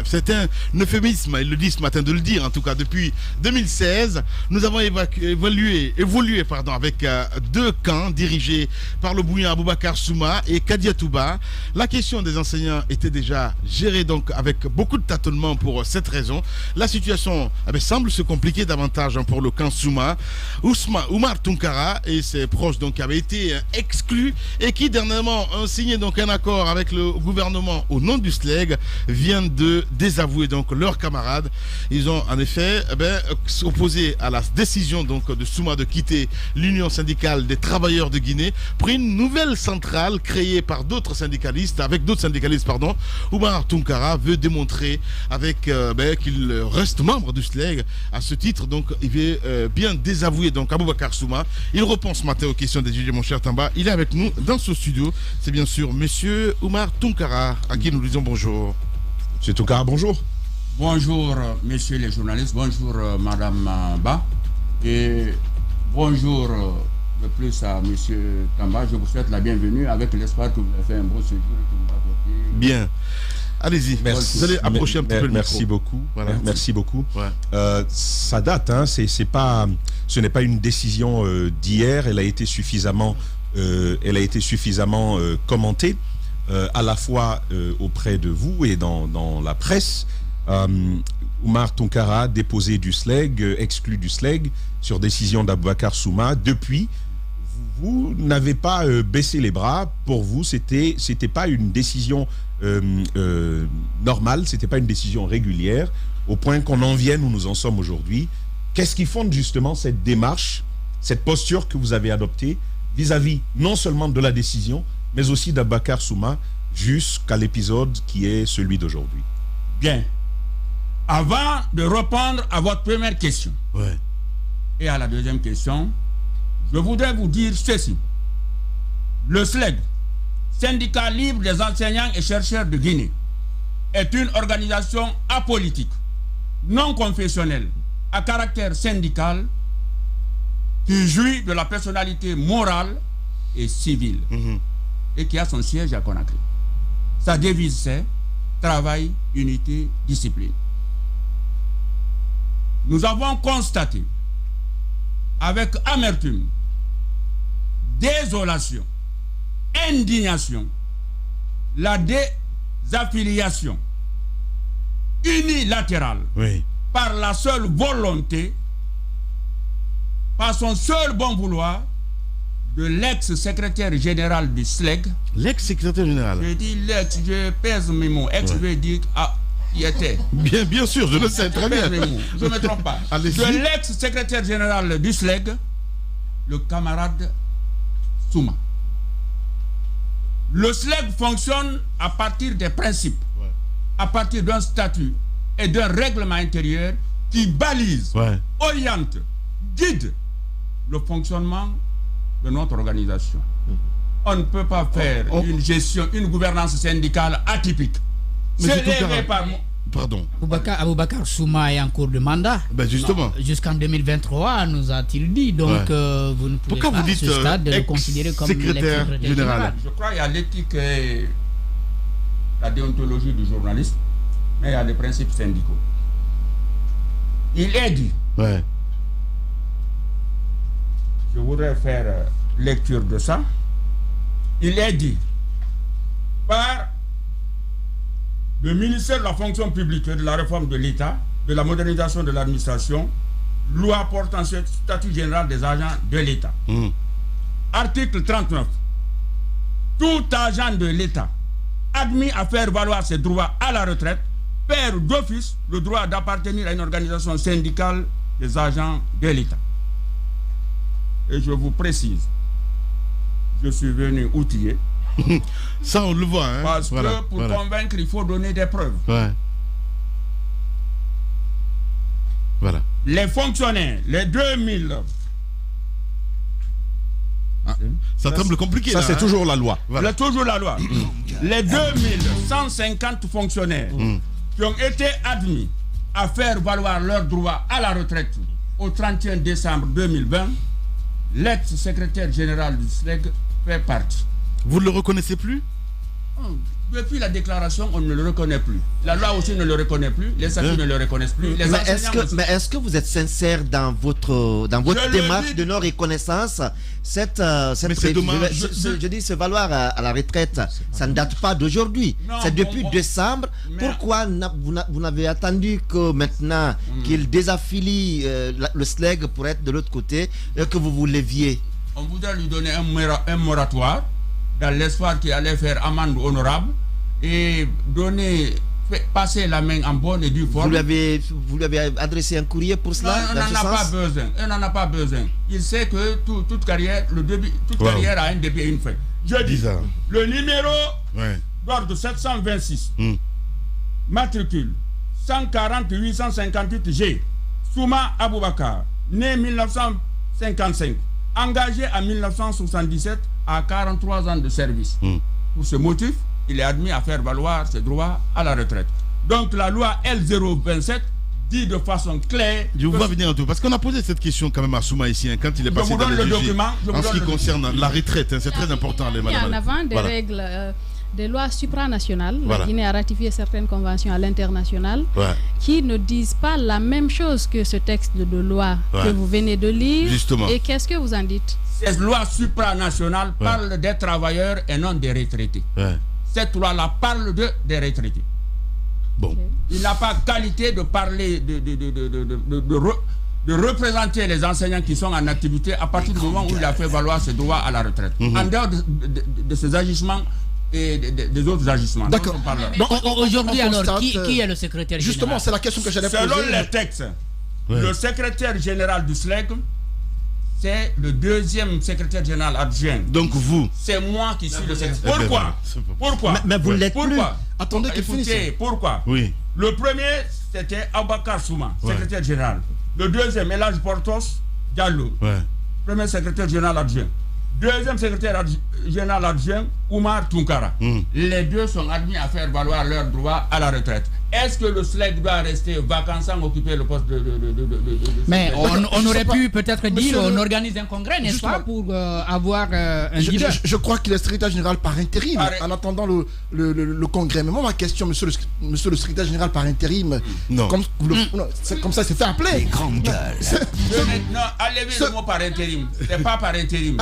c'est un euphémisme, il le dit ce matin de le dire, en tout cas depuis 2016. Nous avons évolué avec deux camps dirigés par le bouillant Aboubacar Souma et Kadia Touba. La question des enseignants était déjà gérée donc avec beaucoup de tâtonnements pour cette raison. La situation semble se compliquer davantage pour le camp Souma. Oumar Tounkara et ses proches donc avaient été exclus et qui dernièrement ont signé donc un accord avec le gouvernement au nom du SLEG viennent de désavouer donc leurs camarades. Ils ont en effet opposé à la décision donc de Souma de quitter l'Union syndicale des travailleurs de Guinée pour une nouvelle centrale créée par d'autres syndicalistes, Oumar Tounkara veut démontrer avec qu'il reste membre du SLEG. À ce titre, donc, il veut bien désavouer donc Aboubacar Souma. Il répond ce matin aux questions des juges, mon cher Tamba. Il est avec nous dans ce studio. C'est bien sûr Monsieur Oumar Tounkara, à qui nous disons bonjour. Monsieur Tounkara, bonjour. Bonjour, messieurs les journalistes. Bonjour, Madame Ba. Et bonjour, de plus à M. Tamba, je vous souhaite la bienvenue avec l'espoir que vous avez fait un bon séjour et que vous apportez. Bien. Allez-y, vous allez approcher un petit peu le merci micro. Beaucoup. Voilà. Merci beaucoup. Ouais. Ça date, hein, ce n'est pas une décision d'hier, elle a été suffisamment commentée, à la fois auprès de vous et dans la presse. Oumar Tounkara déposé du SLEG, exclu du SLEG, sur décision d'Aboubacar Souma. Depuis, vous n'avez pas baissé les bras. Pour vous, c'était pas une décision normale, c'était pas une décision régulière, au point qu'on en vienne où nous en sommes aujourd'hui. Qu'est-ce qui fonde justement cette démarche, cette posture que vous avez adoptée vis-à-vis non seulement de la décision, mais aussi d'Aboubacar Souma, jusqu'à l'épisode qui est celui d'aujourd'hui? Bien. Avant de répondre à votre première question et à la deuxième question, je voudrais vous dire ceci. Le SLEG, Syndicat libre des enseignants et chercheurs de Guinée, est une organisation apolitique, non confessionnelle, à caractère syndical, qui jouit de la personnalité morale et civile et qui a son siège à Conakry. Sa devise, c'est travail, unité, discipline. Nous avons constaté avec amertume, désolation, indignation, la désaffiliation unilatérale par la seule volonté, par son seul bon vouloir, de l'ex-secrétaire général du SLEG. L'ex-secrétaire général. Je dis l'ex, je pèse mes mots. Ex veut dire qui était. Bien sûr, je le sais très bien. Je ne me trompe pas. De l'ex-secrétaire général du SLEG, le camarade Souma. Le SLEG fonctionne à partir des principes, à partir d'un statut et d'un règlement intérieur qui balise, oriente, guide le fonctionnement de notre organisation. On ne peut pas faire une gestion, une gouvernance syndicale atypique. C'est levé par moi. Pardon. Aboubacar Souma est en cours de mandat. Justement. Jusqu'en 2023, nous a-t-il dit. Donc, vous ne pouvez pas, à ce stade, le considérer comme secrétaire général. Je crois qu'il y a l'éthique et la déontologie du journaliste, mais il y a les principes syndicaux. Il est dit. Je voudrais faire lecture de ça. Il est dit par le ministère de la fonction publique et de la réforme de l'État, de la modernisation de l'administration, loi portant sur le statut général des agents de l'État. Article 39. Tout agent de l'État admis à faire valoir ses droits à la retraite perd d'office le droit d'appartenir à une organisation syndicale des agents de l'État. Et je vous précise, je suis venu outiller. Ça, on le voit. Hein? Parce que pour convaincre, il faut donner des preuves. Voilà. Les fonctionnaires, les 2000... ça semble compliqué. Ça, c'est toujours la loi. C'est toujours la loi. Les 2150 fonctionnaires qui ont été admis à faire valoir leurs droits à la retraite au 31 décembre 2020, l'ex-secrétaire général du SLEG fait partie. Vous ne le reconnaissez plus? Depuis la déclaration, on ne le reconnaît plus. La loi aussi ne le reconnaît plus. Les statuts ne le reconnaissent plus. Mais est-ce que vous êtes sincère dans votre démarche de non-reconnaissance? Je dis se valoir à la retraite, ça ne date pas d'aujourd'hui. C'est depuis décembre. Pourquoi vous n'avez attendu que maintenant qu'il désaffilie le SLEG pour être de l'autre côté et que vous leviez? On voudrait lui donner un moratoire dans l'espoir qu'il allait faire amende honorable et passer la main en bonne et due forme. Vous lui avez adressé un courrier pour cela? Non, on n'en a pas besoin. Il sait que toute carrière, carrière a un début et une fin. Je dis, le numéro d'ordre 726, matricule 140 858 G, Souma Aboubakar, né 1955, engagé en 1977 à 43 ans de service. Pour ce motif, il est admis à faire valoir ses droits à la retraite. Donc la loi L027 dit de façon claire. Je vous vois venir un peu, parce qu'on a posé cette question quand même à Souma ici, quand il est passé dans le document. En ce qui concerne la retraite, c'est très important. Il y a en avant des règles, des lois supranationales. La Guinée a ratifié certaines conventions à l'international qui ne disent pas la même chose que ce texte de loi que vous venez de lire. Justement. Et qu'est-ce que vous en dites? Cette loi supranationale parle des travailleurs et non des retraités. Cette loi-là parle des retraités. Bon. Il n'a pas qualité de parler, de représenter les enseignants qui sont en activité à partir du moment où il a fait valoir ses droits à la retraite. En dehors de ces agissements et des autres agissements. D'accord. Aujourd'hui, alors, qui est le secrétaire général? Justement, c'est la question que j'allais poser. Selon les textes, le secrétaire général du SLEG, c'est le deuxième secrétaire général adjoint. Donc vous? C'est moi qui suis le secrétaire. Pourquoi? Mais vous l'êtes plus. Attendez qu'il finisse. Pourquoi? Oui. Le premier, c'était Abakar Souma, secrétaire général. Le deuxième, Elhadj Portos Diallo, premier secrétaire général adjoint. Deuxième secrétaire général adjoint, Oumar Tunkara. Les deux sont admis à faire valoir leurs droits à la retraite. Est-ce que le SLEG doit rester vacant sans occuper le poste de Mais on aurait pu peut-être dire on organise un congrès, n'est-ce pas, pour avoir un débat. Je crois qu'il est secrétaire général par intérim en attendant le congrès. Mais moi, ma question, monsieur le secrétaire général par intérim, comme ça, c'est fait appeler. Les grandes gueules. Non, enlevez le mot par intérim. C'est pas par intérim.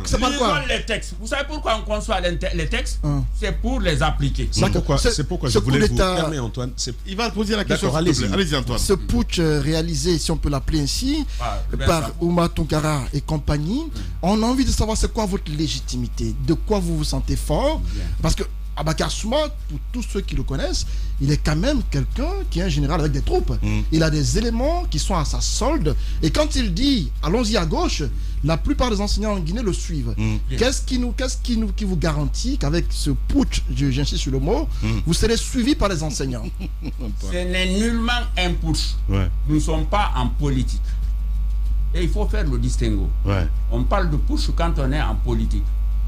C'est pas quoi? Les textes. Vous savez pourquoi on conçoit les textes? C'est pour les appliquer. C'est pourquoi je voulais vous permettre, Antoine. Il va poser la question. Allez-y, Antoine. Ce putsch réalisé, si on peut l'appeler ainsi, par Oumar Tunkara et compagnie, on a envie de savoir c'est quoi votre légitimité, de quoi vous vous sentez fort, parce que Abakar Souma, pour tous ceux qui le connaissent, il est quand même quelqu'un qui est un général avec des troupes. Il a des éléments qui sont à sa solde. Et quand il dit allons-y à gauche, la plupart des enseignants en Guinée le suivent. Qu'est-ce qui vous garantit qu'avec ce putsch, j'insiste sur le mot, vous serez suivi par les enseignants? Ce n'est nullement un putsch. Nous ne sommes pas en politique. Et il faut faire le distinguo. On parle de putsch quand on est en politique.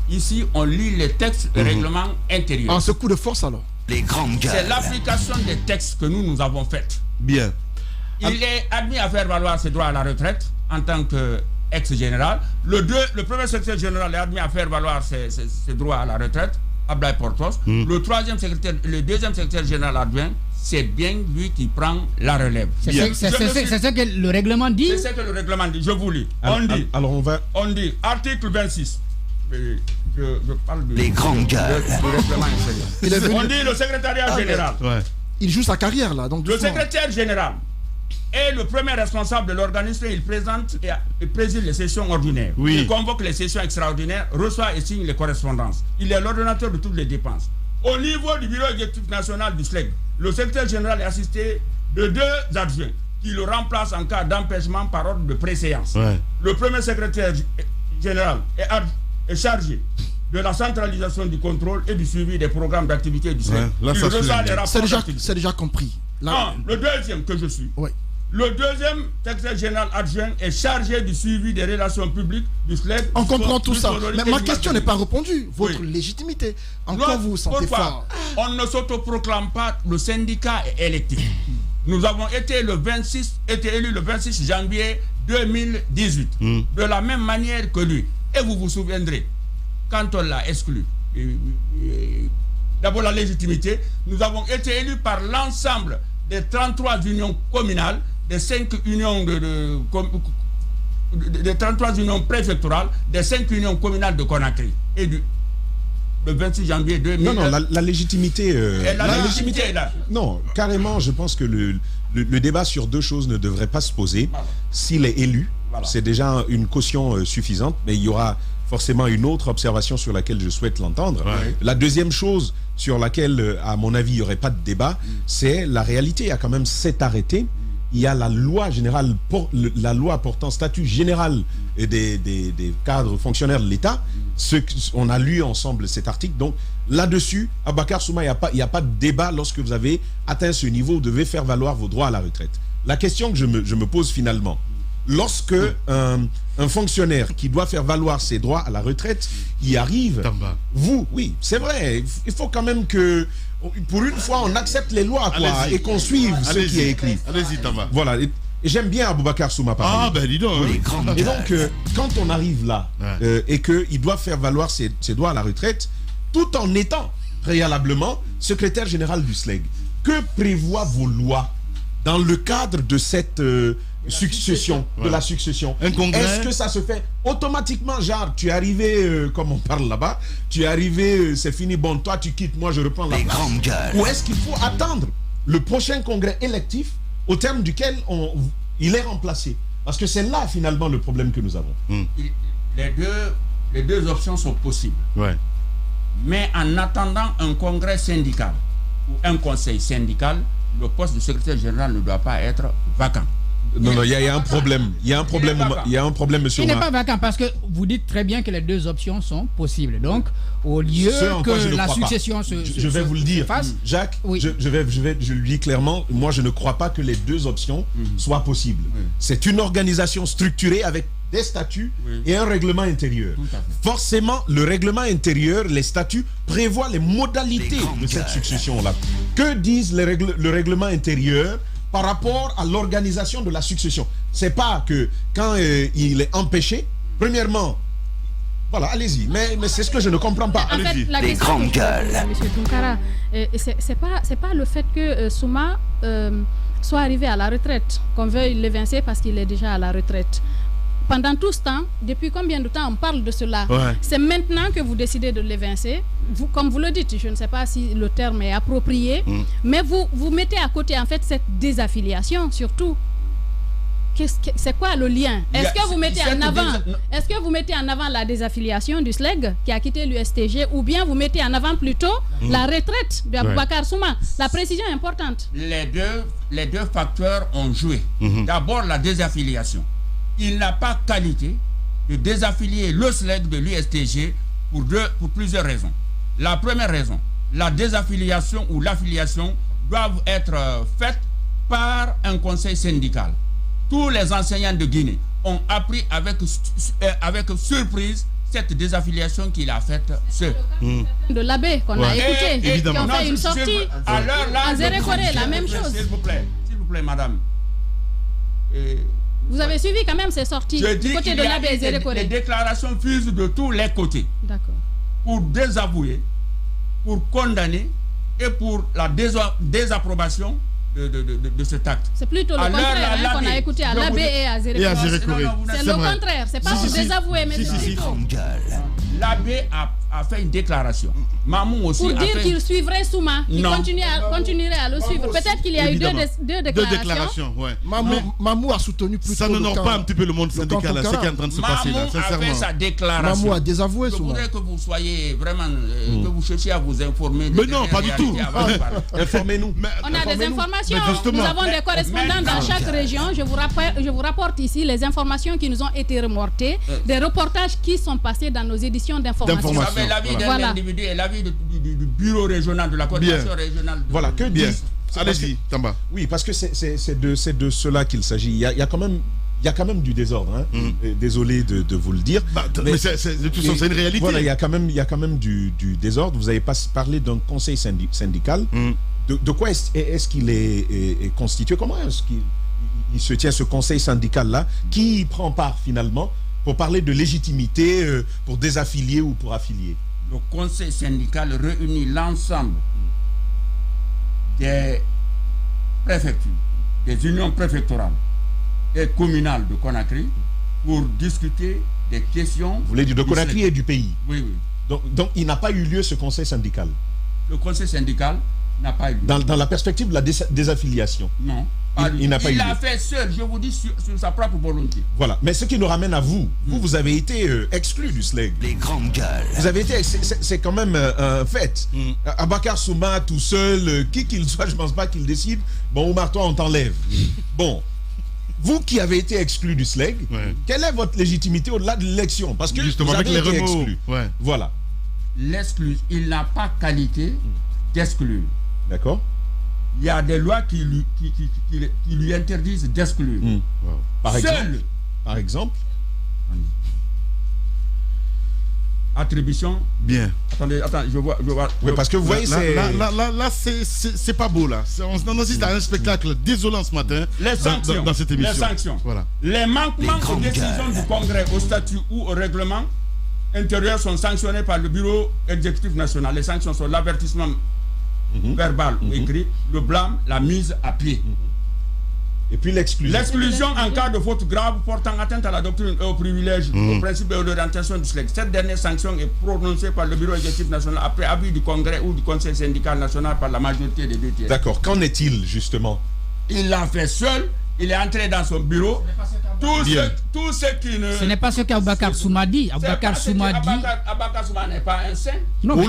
Ici, on lit les textes et règlements intérieurs. En ce coup de force, alors? Les grandes gueules. C'est l'application des textes que nous avons faits. Bien. Il est admis à faire valoir ses droits à la retraite en tant qu'ex-général. Le premier secrétaire général est admis à faire valoir ses droits à la retraite, Ablaye Portos. Le deuxième secrétaire général adjoint, c'est bien lui qui prend la relève. C'est ce que le règlement dit. C'est ce que le règlement dit. Je vous lis. On dit, article 26. Je parle de... Les grandes gueules. On dit le secrétariat général. Il joue sa carrière là. Donc le secrétaire général est le premier responsable de l'organisme. Il présente et préside les sessions ordinaires. Il convoque les sessions extraordinaires, reçoit et signe les correspondances. Il est l'ordonnateur de toutes les dépenses. Au niveau du bureau exécutif national du SLEG, le secrétaire général est assisté de 2 adjoints qui le remplacent en cas d'empêchement par ordre de préséance. Le premier secrétaire général est chargé de la centralisation du contrôle et du suivi des programmes d'activité du SLEG. Il reçoit les rapports. C'est déjà compris. Non, le deuxième que je suis. Le deuxième secrétaire général adjoint est chargé du suivi des relations publiques du SLEG. On comprend tout ça. Mais ma question n'est pas répondue. Votre légitimité, en quoi vous vous sentez fort? On ne s'autoproclame pas, le syndicat est électif. Nous avons été élus le 26 janvier 2018. De la même manière que lui. Et vous vous souviendrez, quand on l'a exclu, d'abord la légitimité, nous avons été élus par l'ensemble des 33 unions communales, des 5 unions des 33 unions préfectorales, des 5 unions communales de Conakry. Et le 26 janvier 2000. Non, la légitimité. La légitimité est là. Non, carrément, je pense que le débat sur 2 choses ne devrait pas se poser. S'il est élu, c'est déjà une caution suffisante, mais il y aura forcément une autre observation sur laquelle je souhaite l'entendre. La deuxième chose sur laquelle, à mon avis, il n'y aurait pas de débat, c'est la réalité. Il y a quand même 7 arrêtés. Il y a la loi générale, la loi portant statut général des cadres fonctionnaires de l'État. On a lu ensemble cet article. Donc là-dessus, Abakar Souma, il n'y a pas de débat lorsque vous avez atteint ce niveau, vous devez faire valoir vos droits à la retraite. La question que je me pose finalement, lorsque un fonctionnaire qui doit faire valoir ses droits à la retraite y arrive, oui, c'est vrai, il faut quand même que pour une fois, on accepte les lois, quoi, et qu'on suive ce qui est écrit. Allez-y, Tamba. Voilà. Et j'aime bien Aboubacar Souma parler. Ah, ben dis donc. Et donc, quand on arrive là, et qu'il doit faire valoir ses droits à la retraite, tout en étant préalablement secrétaire général du SLEG, que prévoient vos lois dans le cadre de cette succession, de la succession? Un congrès. Est-ce que ça se fait automatiquement, genre, tu es arrivé, comme on parle là-bas, tu es arrivé, c'est fini, bon, toi tu quittes, moi je reprends la place. Ou est-ce qu'il faut attendre le prochain congrès électif au terme duquel il est remplacé? Parce que c'est là finalement le problème que nous avons. Les deux options sont possibles. Ouais. Mais en attendant un congrès syndical ou un conseil syndical, le poste de secrétaire général ne doit pas être vacant. Non, il y a un problème. Il y a un problème, monsieur. Il n'est pas vacant parce que vous dites très bien que les deux options sont possibles. Donc, au lieu que la succession je vais vous le dire, Jacques, oui. je lui dis clairement, moi je ne crois pas que les deux options soient possibles. C'est une organisation structurée avec des statuts et un règlement intérieur. Forcément, le règlement intérieur, les statuts prévoient les modalités de cette succession-là. Que disent le règlement intérieur par rapport à l'organisation de la succession? C'est pas que quand il est empêché, premièrement, voilà, allez-y, mais c'est ce que je ne comprends pas. En fait, la question grandes gueules. Monsieur Tunkara, c'est pas le fait que Souma soit arrivé à la retraite, qu'on veuille l'évincer parce qu'il est déjà à la retraite. Pendant tout ce temps, depuis combien de temps on parle de cela? C'est maintenant que vous décidez de l'évincer. Comme vous le dites, je ne sais pas si le terme est approprié, mais vous mettez à côté en fait cette désaffiliation surtout. C'est quoi le lien? Est-ce que vous mettez en avant la désaffiliation du SLEG qui a quitté l'USTG, ou bien vous mettez en avant plutôt la retraite de Aboubacar Souma? La précision est importante. Les deux facteurs ont joué. D'abord la désaffiliation. Il n'a pas qualité de désaffilier le SLEG de l'USTG pour plusieurs raisons. La première raison, la désaffiliation ou l'affiliation doivent être faites par un conseil syndical. Tous les enseignants de Guinée ont appris avec surprise cette désaffiliation qu'il a faite seul. De l'abbé qu'on a écouté, qui ont fait une sortie à Zérékoré, la même chose. S'il vous plaît, madame. Vous avez suivi quand même ces sorties du côté de l'abbé Zérékoré. Les déclarations fusent de tous les côtés. D'accord. Pour désavouer, pour condamner et pour la désapprobation de cet acte. C'est plutôt le contraire qu'on a écouté à l'abbé et à Zérékoré. C'est le contraire, c'est pas pour désavouer, mais c'est plutôt. L'abbé a fait une déclaration. Mamou aussi pour dire qu'il suivrait Souma, qu'il continuerait à le suivre. Peut-être qu'il y a eu deux déclarations. Mamou a soutenu plutôt. Ça n'honore pas un petit peu le monde syndical, ce qui est en train de se passer là, sincèrement. Mamou a fait sa déclaration. Mamou a désavoué Souma. Je voudrais que vous soyez vraiment, que vous cherchiez à vous informer. Mais non, pas du tout. Informez-nous. On a des informations. Nous avons des correspondants dans chaque région. Je vous rapporte ici les informations qui nous ont été remontées, des reportages qui sont passés dans nos éditions d'information. Vous avez l'avis d'un individu et l'avis du bureau régional, de la coordination régionale. Voilà, que disent. Allez-y, Tamba. Oui, parce que c'est de cela qu'il s'agit. Il y a quand même du désordre, hein. Désolé de vous le dire. Mais c'est une réalité. Voilà, il y a quand même du désordre. Vous avez parlé d'un conseil syndical. De quoi est-ce qu'il est constitué? Comment est-ce qu'il se tient ce conseil syndical-là? Qui prend part finalement pour parler de légitimité, pour désaffilier ou pour affilier? Le conseil syndical réunit l'ensemble des préfectures, des unions préfectorales et communales de Conakry pour discuter des questions. Vous voulez dire de Conakry et du pays? Oui. Donc il n'a pas eu lieu ce conseil syndical? Le conseil syndical n'a pas eu lieu. Dans la perspective de la désaffiliation? Non. Il n'a pas eu lieu. Il l'a fait seul, je vous dis, sur sa propre volonté. Voilà. Mais ce qui nous ramène à vous. Vous avez été exclu du SLEG. Les grandes gueules. Vous avez été... C'est quand même un fait. Aboubacar Souma tout seul, qui qu'il soit, je ne pense pas qu'il décide. Bon, Oumar, toi, on t'enlève. Bon. Vous qui avez été exclu du SLEG, quelle est votre légitimité au-delà de l'élection? Parce que justement, vous avez avec les été remous. exclu. Voilà. L'exclu, il n'a pas qualité d'exclure. D'accord. Il y a des lois qui lui interdisent d'exclure. Par exemple. attribution. Bien. Attendez, je vois. Oui, parce que vous voyez, là, c'est pas beau, là. On assiste à un spectacle désolant ce matin dans cette émission. Les sanctions. Voilà. Les manquements aux décisions du Congrès, au statut ou au règlement intérieur sont sanctionnés par le Bureau exécutif national. Les sanctions sont l'avertissement verbal ou écrit, le blâme, la mise à pied. Et puis l'exclusion. L'exclusion en cas de faute grave portant atteinte à la doctrine et aux privilèges, aux principes et aux orientations du SLEC. Cette dernière sanction est prononcée par le Bureau exécutif national après avis du Congrès ou du Conseil syndical national par la majorité des 2 tiers. D'accord. Qu'en est-il justement? Il l'a fait seul. Il est entré dans son bureau. Tout ce qui ne... Ce n'est pas ce qu'Aboubacar Souma dit. Aboubacar Souma dit... Aboubacar Souma n'est pas un saint. Non,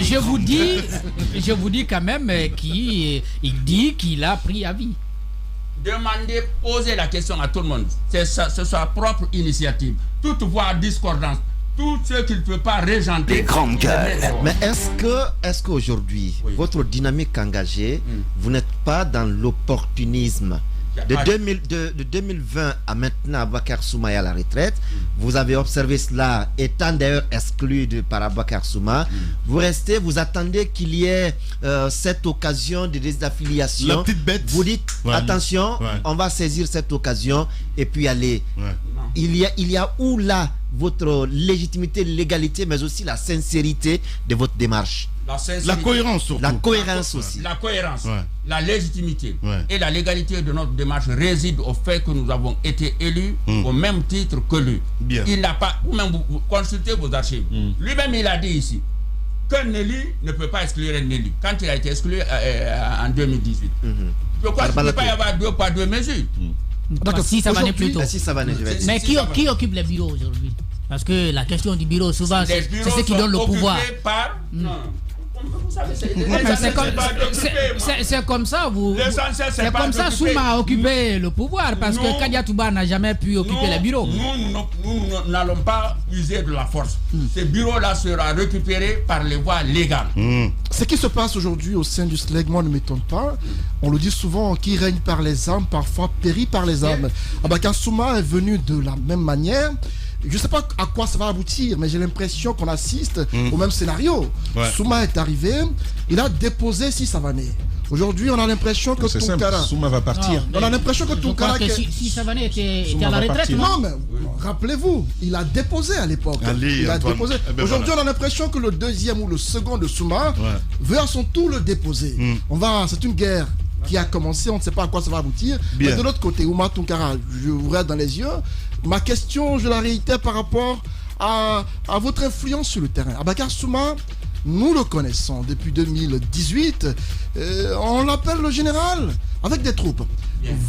je vous dis quand même qu'il dit qu'il a pris avis. Demander, poser la question à tout le monde. C'est sa propre initiative. Toute voix discordante, tout ce qu'il ne peut pas régenter. Les grandes gueules. Mais est-ce qu'aujourd'hui, votre dynamique engagée, vous n'êtes pas dans l'opportunisme? De 2020 à maintenant, Aboubacar Souma est à la retraite. Vous avez observé cela, étant d'ailleurs exclu par Aboubacar Souma. Vous restez, vous attendez qu'il y ait cette occasion de désaffiliation. La petite bête. Vous dites, attention, on va saisir cette occasion et puis aller. Il y a où là votre légitimité, légalité, mais aussi la sincérité de votre démarche? La cohérence surtout. La cohérence aussi. La cohérence, la légitimité et la légalité de notre démarche réside au fait que nous avons été élus au même titre que lui. Bien. Il n'a pas, ou même vous consultez vos archives. Lui-même, il a dit ici qu'un élu ne peut pas exclure un élu. Quand il a été exclu en 2018. Je crois qu'il ne peut pas y avoir 2 poids 2 mesures. D'accord, si ça va aller plus tôt. Mais qui occupe les bureaux aujourd'hui? Parce que la question du bureau, souvent, c'est ce qui donne le pouvoir. C'est comme ça, c'est comme ça Souma a occupé le pouvoir, parce que Kadia Touba n'a jamais pu occuper les bureaux. Nous n'allons pas user de la force. Ce bureau-là sera récupéré par les voies légales. Ce qui se passe aujourd'hui au sein du SLEG, moi, ne m'étonne pas. On le dit souvent, qui règne par les âmes, parfois périt par les âmes. Aboubacar Souma est venu de la même manière. Je ne sais pas à quoi ça va aboutir, mais j'ai l'impression qu'on assiste au même scénario. Souma est arrivé, il a déposé 6 Savané. Aujourd'hui, on a l'impression que Tounkara... Souma va partir. On a l'impression que Tounkara... Si Savané était à la retraite, non, mais rappelez-vous, il a déposé à l'époque. Aujourd'hui, on a l'impression que le deuxième ou le second de Souma veut à son tour le déposer. C'est une guerre qui a commencé, on ne sait pas à quoi ça va aboutir. Mais de l'autre côté, Oumar Tounkara, je vous regarde dans les yeux. Ma question, je la réitère par rapport à votre influence sur le terrain. Aboubacar Souma, nous le connaissons depuis 2018. On l'appelle le général avec des troupes.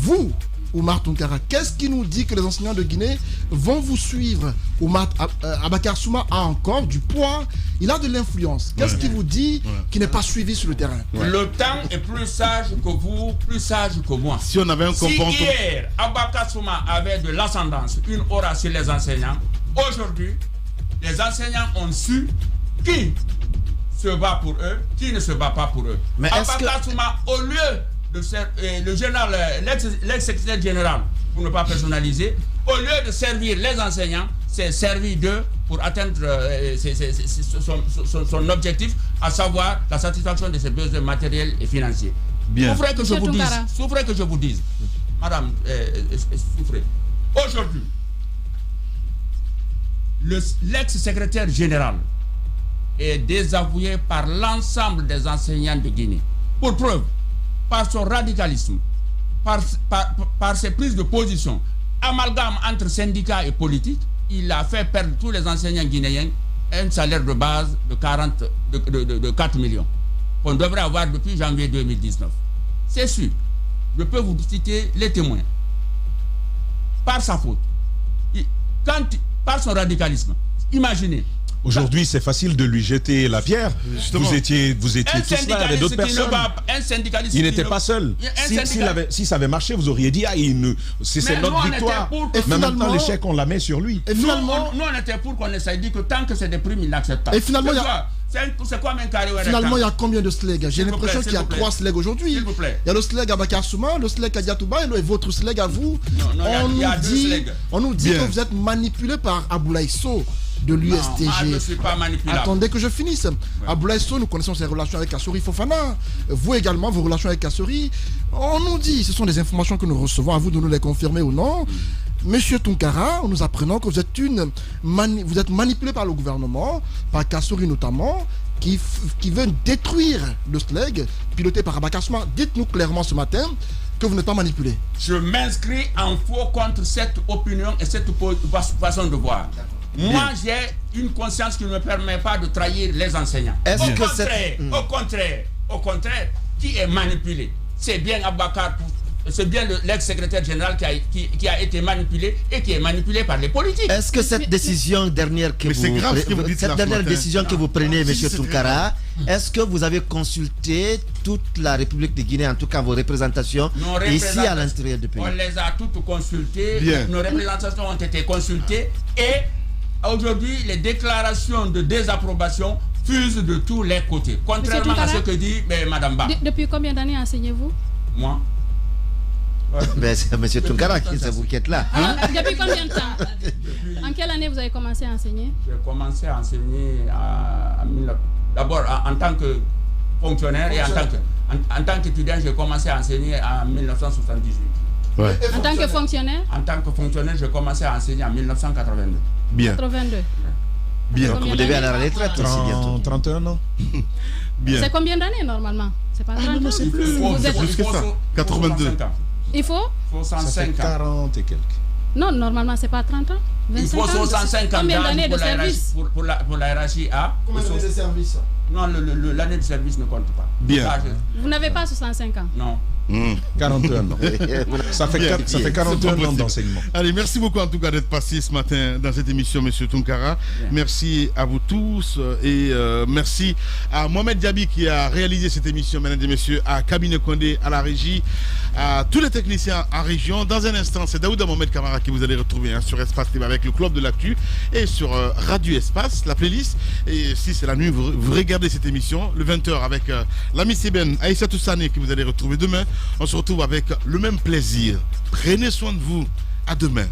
Vous, Oumar Tounkara, qu'est-ce qui nous dit que les enseignants de Guinée vont vous suivre? Aboubacar Souma a encore du poids, il a de l'influence. Qu'est-ce qui vous dit qu'il n'est pas suivi sur le terrain? Le temps est plus sage que vous, plus sage que moi. Si on avait un comportement... Si hier, Aboubacar Souma avait de l'ascendance, une aura sur les enseignants, aujourd'hui, les enseignants ont su qui se bat pour eux, qui ne se bat pas pour eux. Aboubacar Souma, au lieu de le général, l'ex-secrétaire général, pour ne pas personnaliser, au lieu de servir les enseignants, c'est servi d'eux pour atteindre son objectif, à savoir la satisfaction de ses besoins matériels et financiers. Souffrez que je vous dise, madame, souffrez. Aujourd'hui, l'ex-secrétaire général est désavoué par l'ensemble des enseignants de Guinée. Pour preuve, par son radicalisme, par ses prises de position, amalgame entre syndicats et politique, il a fait perdre tous les enseignants guinéens un salaire de base de 4 millions qu'on devrait avoir depuis janvier 2019. C'est sûr. Je peux vous citer les témoins. Par sa faute, par son radicalisme, imaginez. Aujourd'hui, c'est facile de lui jeter la pierre. Justement. Vous étiez tous là avec d'autres personnes. Il n'était pas seul. Si ça avait marché, vous auriez dit c'est notre victoire. Mais maintenant, l'échec, on la met sur lui. Et finalement, nous, on était pour qu'on essaye de dire que tant que c'est des primes inacceptables. Et finalement, c'est quoi un carré? Finalement, il y a combien de SLEG? J'ai l'impression qu'il y a 3 SLEG aujourd'hui. Il y a le SLEG Aboubacar Souma, le SLEG Kadia Touba et votre SLEG à vous. On nous dit que vous êtes manipulé par Aboulaye Sow. de l'USTG. Non, je ne suis pas manipulable. Attendez que je finisse. Ouais. À Blaiso, nous connaissons ses relations avec Kassori Fofana. Vous également, vos relations avec Kassori. On nous dit, ce sont des informations que nous recevons, à vous de nous les confirmer ou non. Monsieur Tounkara, nous apprenons que vous êtes manipulé par le gouvernement, par Kassori notamment, qui veut détruire le SLEG, piloté par Abakasma. Dites-nous clairement ce matin que vous n'êtes pas manipulé. Je m'inscris en faux contre cette opinion et cette façon de voir. Moi, j'ai une conscience qui ne me permet pas de trahir les enseignants. Au contraire, qui est manipulé? C'est bien Abakar, c'est bien l'ex-secrétaire général qui a été manipulé et qui est manipulé par les politiques. Est-ce que cette décision dernière que vous prenez, M. Tounkara, est-ce que vous avez consulté toute la République de Guinée, en tout cas vos représentations, ici à l'intérieur du pays? On les a toutes consultées, nos représentations ont été consultées et aujourd'hui les déclarations de désapprobation fusent de tous les côtés, contrairement à ce que dit Mme Ba. Depuis combien d'années enseignez-vous? Moi. Mais c'est M. Tounkara qui c'est vous qui êtes là. Depuis combien de temps? En quelle année vous avez commencé à enseigner? J'ai commencé à enseigner d'abord en tant que fonctionnaire et en tant qu'étudiant, j'ai commencé à enseigner en 1978. Ouais. En tant que fonctionnaire? En tant que fonctionnaire, j'ai commencé à enseigner en 1982. Bien. 82. Bien. Donc vous devez aller à la retraite aussi bientôt. 31 ans. Bien. C'est combien d'années normalement? C'est pas 30 ans? C'est plus que ça. 82. Il faut 65 ans. 40 et quelques. Non, normalement, c'est pas 30 ans. 25 il faut 65 ans. Combien d'années de service? Pour la hiérarchie A. Combien d'années de service? Non, l'année de service ne compte pas. Bien. Vous n'avez pas 65 ans? Non. 41 ans. Ça fait 41 ans d'enseignement. Allez, merci beaucoup en tout cas d'être passé ce matin dans cette émission, Monsieur Tounkara. Merci à vous tous et merci à Mohamed Diaby qui a réalisé cette émission, mesdames et messieurs, à Cabinet Condé, à la régie, à tous les techniciens en région. Dans un instant, c'est Daouda Mohamed Kamara qui vous allez retrouver sur Espace TV avec le Club de l'Actu et sur Radio Espace, la playlist. Et si c'est la nuit, vous regardez cette émission, le 20h avec l'ami Seben, Aïssa Toussane qui vous allez retrouver demain. On se retrouve avec le même plaisir. Prenez soin de vous. À demain.